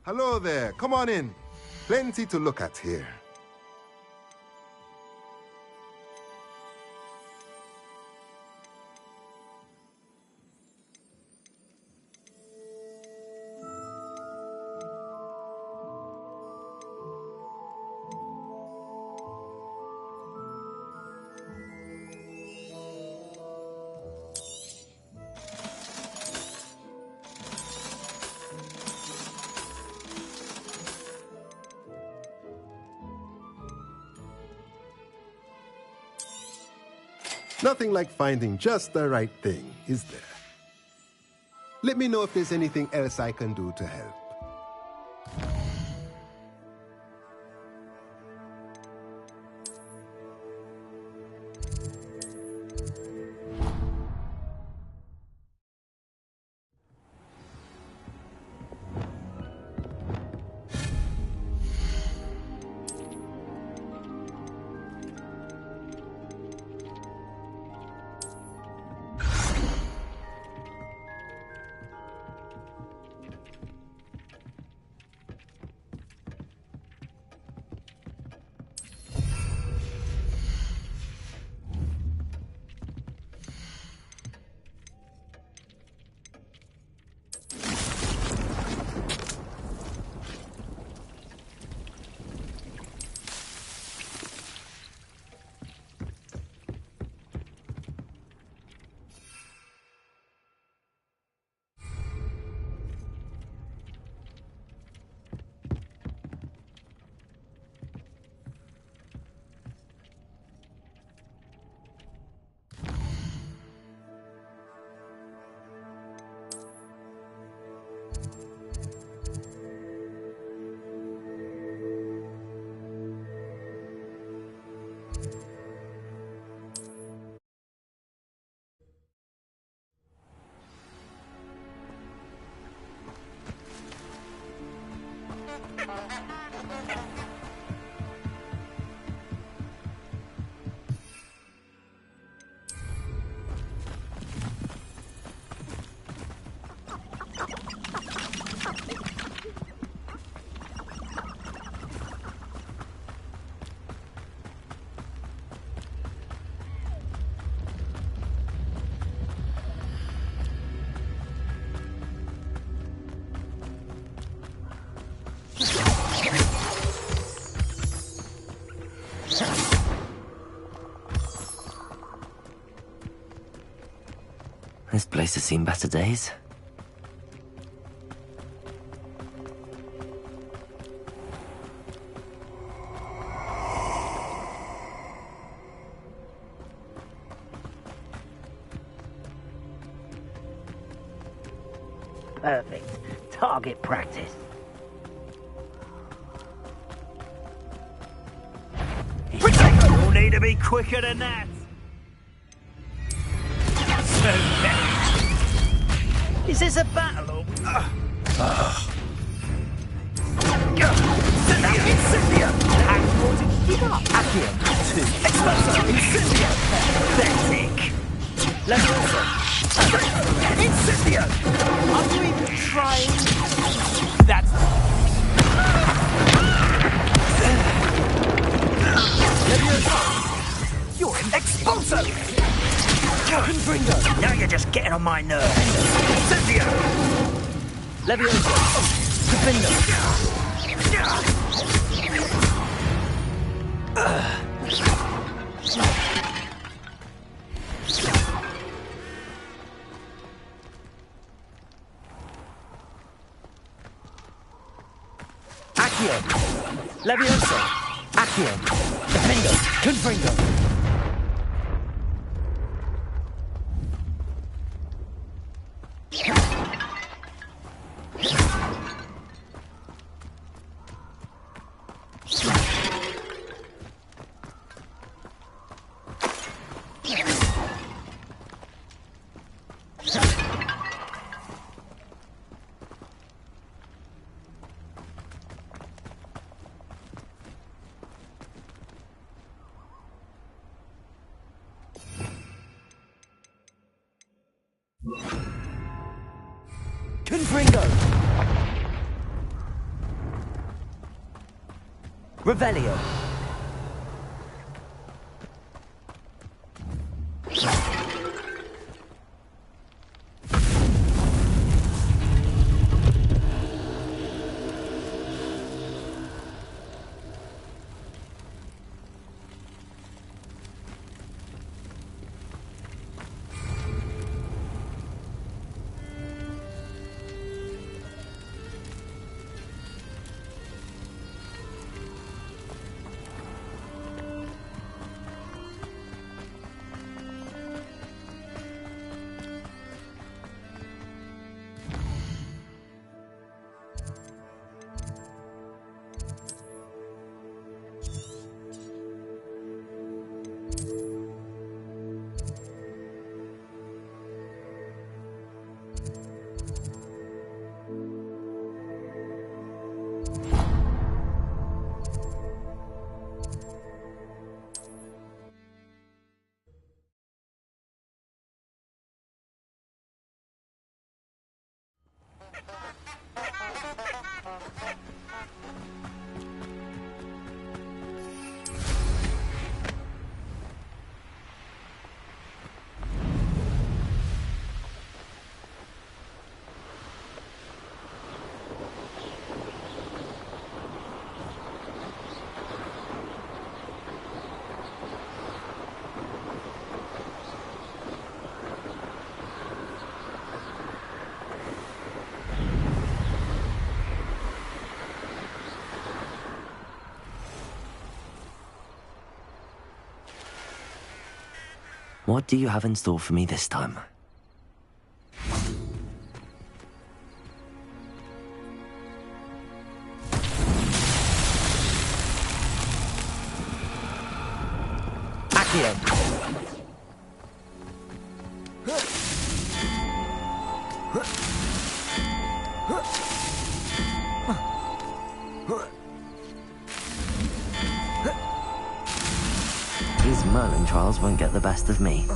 Hello there. Come on in. Plenty to look at here. Nothing like finding just the right thing, is there? Let me know if there's anything else I can do to help. This place has seen better days. Perfect. Target practice. You'll need to be quicker than that. Is this a battle or... Incendia! Accio 2. Exploso! Incendio! Pathetic! Leviosa! Incendio! Are you even trying? That's... Leviosa! You're an Expulso! Confringo! Now you're just getting on my nerves. Incendio! Leviosa! Confringo! Accio! Leviosa! Accio! Confringo! Confringo! Confringo! Revelio. What do you have in store for me this time? Accio. These Merlin trials won't get the best of me.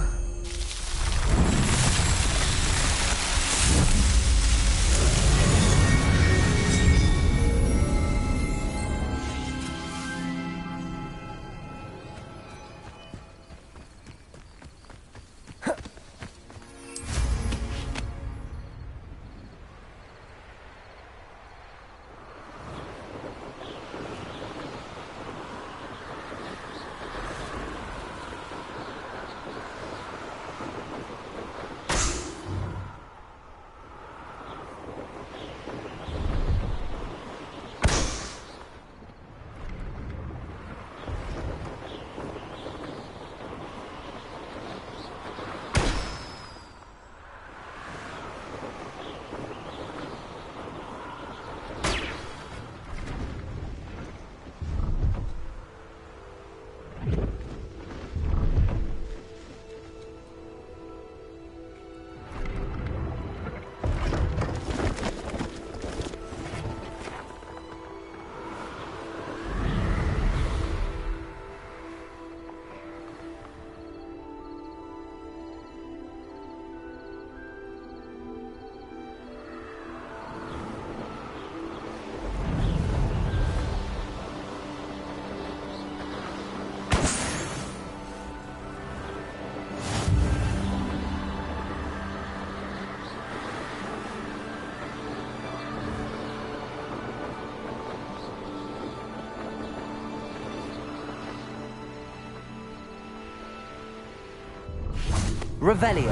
Revelio.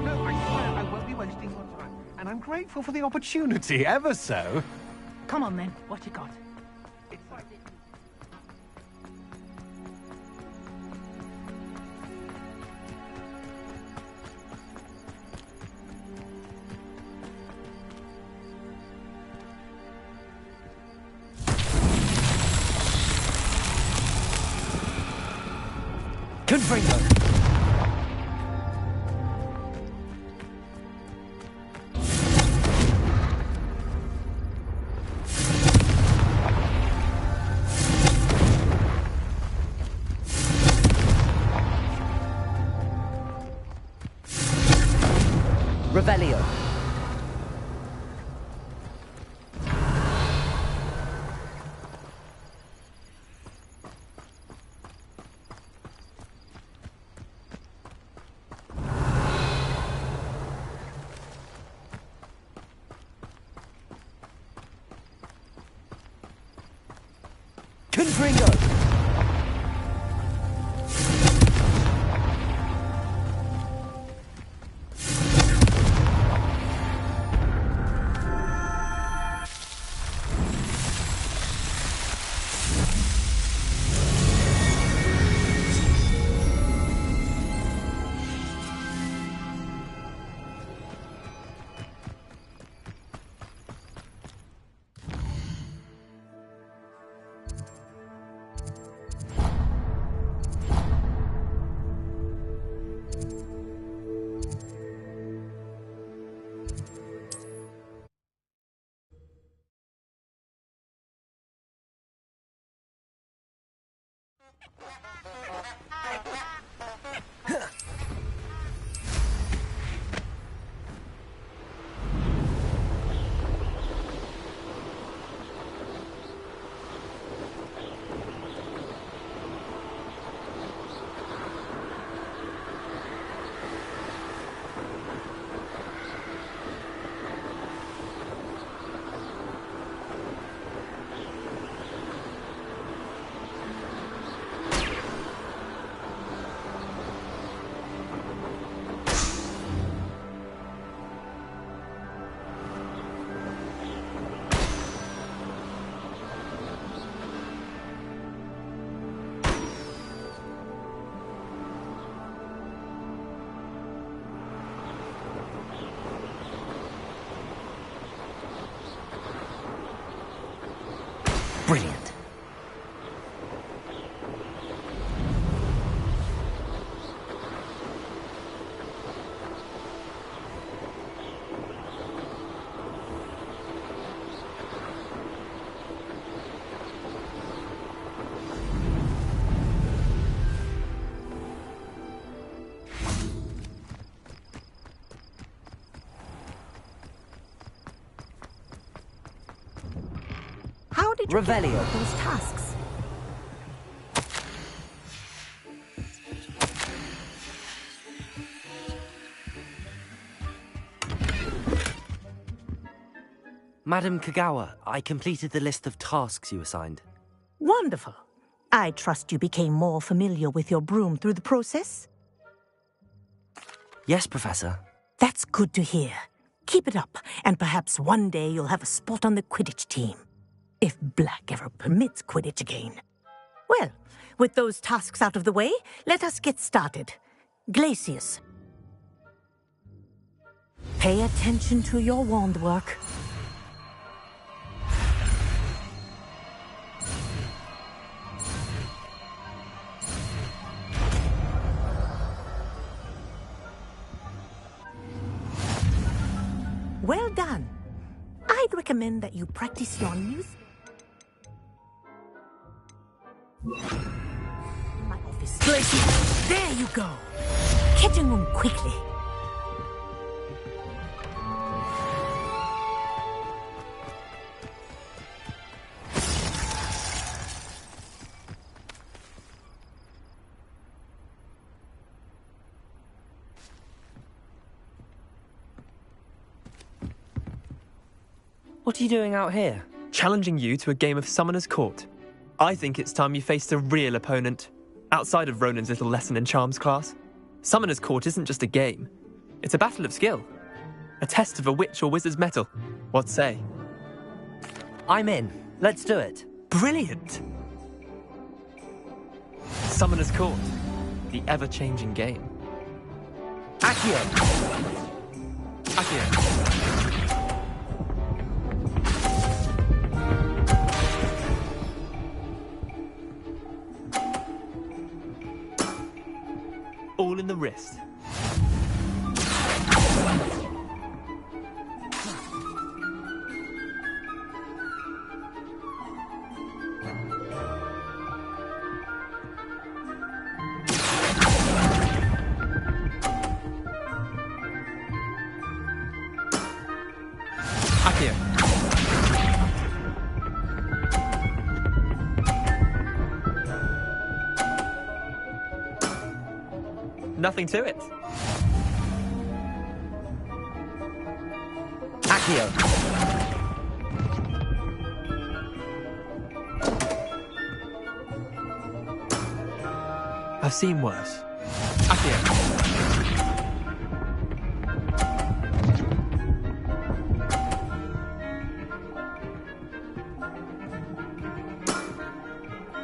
No, I swear I won't be wasting your time. And I'm grateful for the opportunity, ever so. Come on then, what you got? Confringo. Revelio. Confringo! Brilliant. How did you Revelio. get those tasks? Madam Kagawa, I completed the list of tasks you assigned. Wonderful. I trust you became more familiar with your broom through the process? Yes, Professor. That's good to hear. Keep it up, and perhaps one day you'll have a spot on the Quidditch team. If Black ever permits Quidditch again. Well, with those tasks out of the way, let us get started. Glacius. Pay attention to your wand work. Well done. I'd recommend that you practice your music. My office. Glacius, there you go. Kitchen room quickly. What are you doing out here? Challenging you to a game of Summoner's Court. I think it's time you faced a real opponent, outside of Ronan's little lesson in charms class. Summoner's Court isn't just a game. It's a battle of skill. A test of a witch or wizard's mettle. What say? I'm in. Let's do it. Brilliant! Summoner's Court. The ever-changing game. Accio! Accio. All in the wrist. Nothing to it. Accio. I've seen worse. Accio.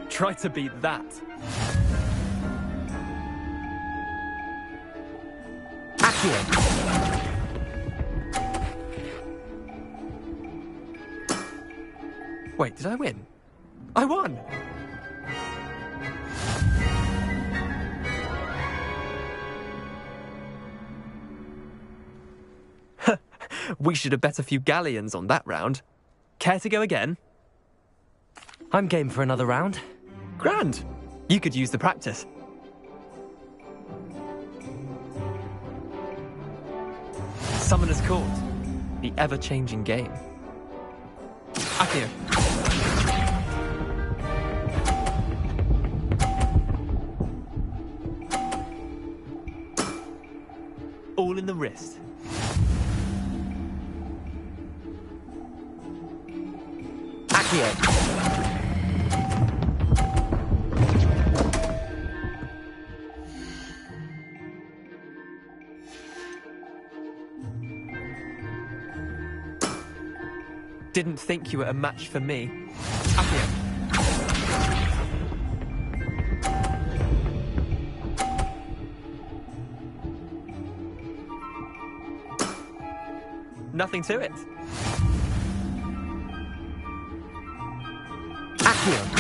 Try to beat that. Accio. Wait, did I win? I won! We should have bet a few galleons on that round. Care to go again? I'm game for another round. Grand. You could use the practice. Summoner's Court. The ever-changing game. Accio. All in the wrist. Accio. Didn't think you were a match for me. Accio. Nothing to it. Accio.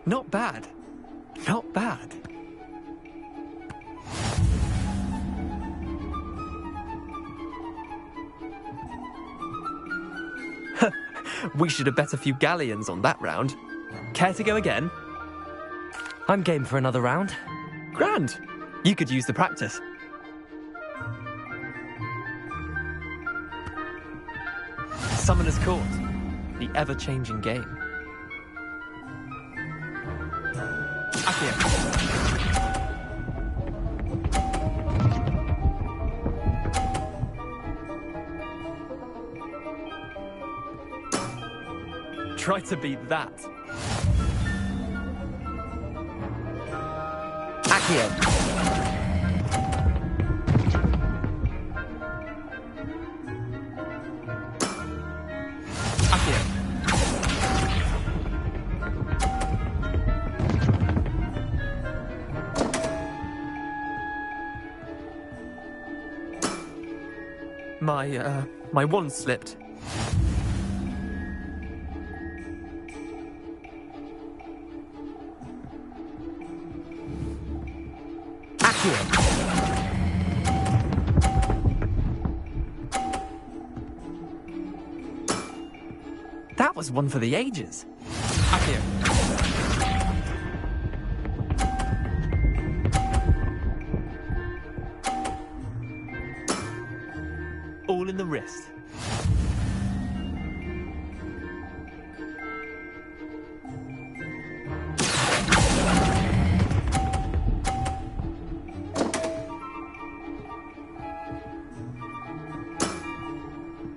Not bad. Not bad. We should have bet a few galleons on that round. Care to go again? I'm game for another round. Grand. You could use the practice. Summoner's Court. The ever-changing game. Accio. Try to beat that. Accio. My wand slipped. That was one for the ages. Accio. All in the wrist.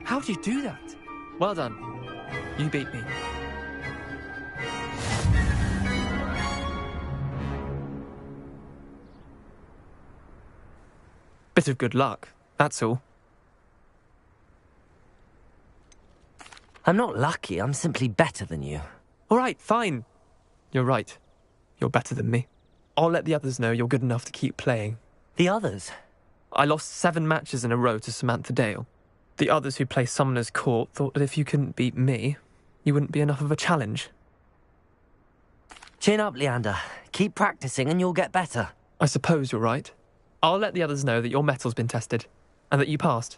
How'd you do that? Well done. You beat me. Bit of good luck, that's all. I'm not lucky, I'm simply better than you. All right, fine. You're right. You're better than me. I'll let the others know you're good enough to keep playing. The others? I lost 7 matches in a row to Samantha Dale. The others who play Summoner's Court thought that if you couldn't beat me, you wouldn't be enough of a challenge. Chin up, Leander. Keep practicing and you'll get better. I suppose you're right. I'll let the others know that your metal's been tested, and that you passed.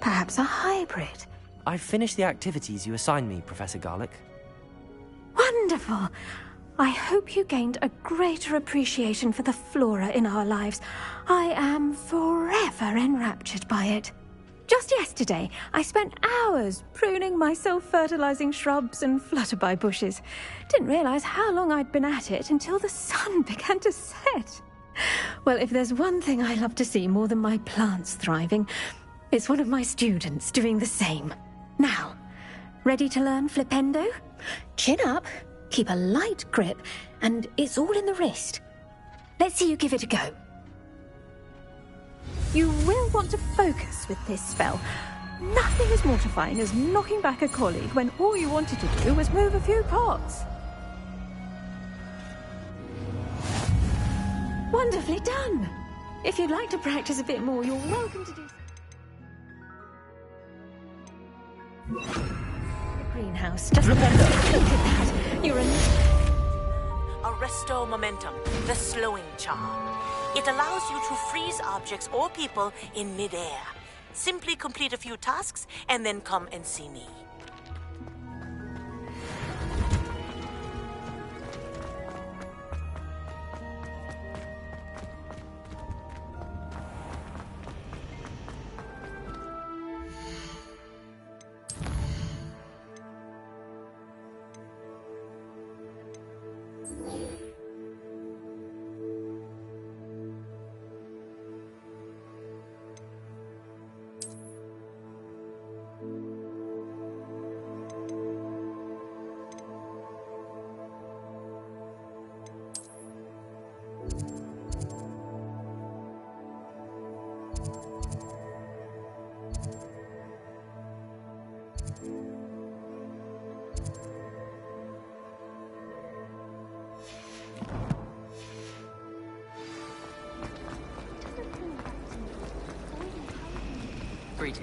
Perhaps a hybrid. I've finished the activities you assigned me, Professor Garlick. Wonderful. I hope you gained a greater appreciation for the flora in our lives. I am forever enraptured by it. Just yesterday, I spent hours pruning my self-fertilizing shrubs and flutterby bushes. Didn't realize how long I'd been at it until the sun began to set. Well, if there's one thing I love to see more than my plants thriving, it's one of my students doing the same. Now, ready to learn flipendo? Chin up, keep a light grip, and it's all in the wrist. Let's see you give it a go. You will want to focus with this spell. Nothing as mortifying as knocking back a colleague when all you wanted to do was move a few pots. Wonderfully done. If you'd like to practice a bit more, you're welcome to do so. Greenhouse, just look at that. You're Arresto Momentum, the slowing charm. It allows you to freeze objects or people in midair. Simply complete a few tasks and then come and see me.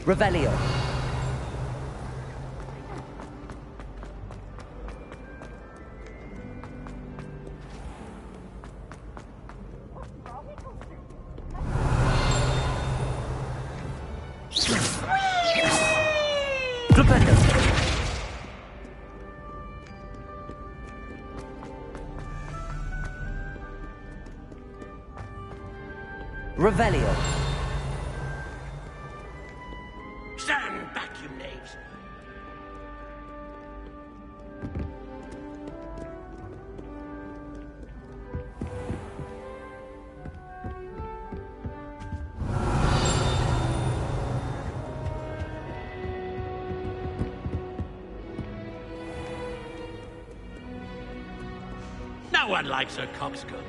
Revelio. Flipendo. Revelio. Stand back, you knaves! No one likes a coxcomb.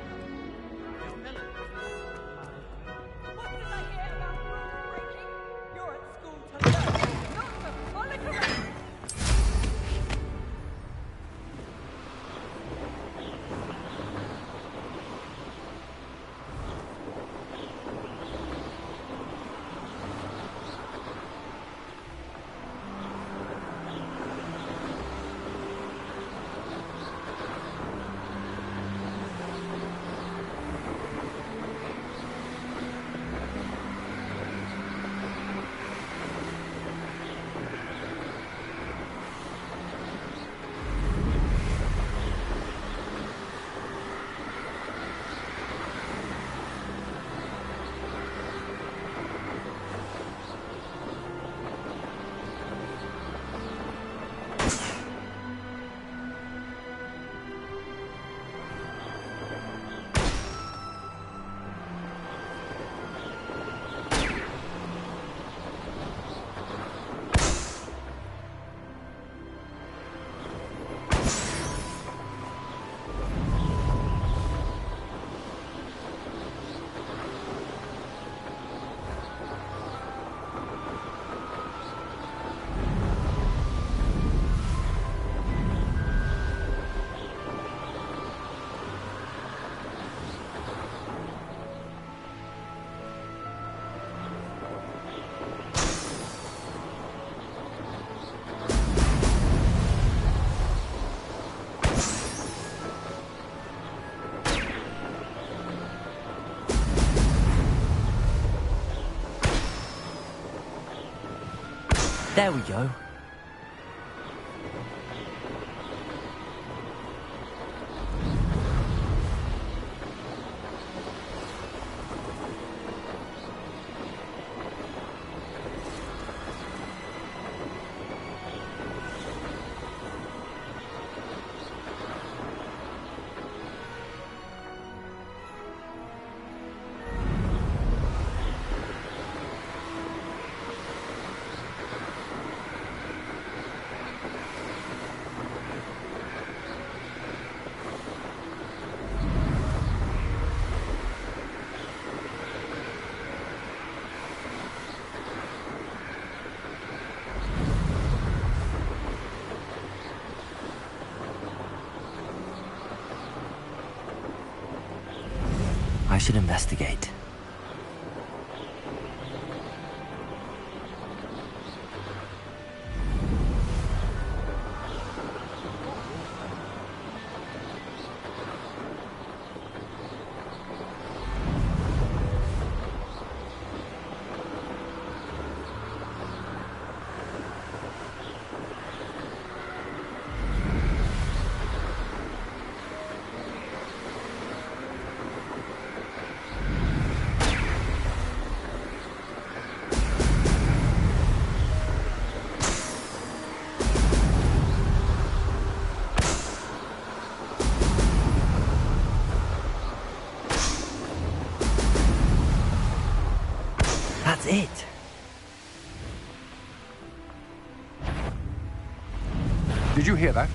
There we go. I should investigate. That's it. Did you hear that?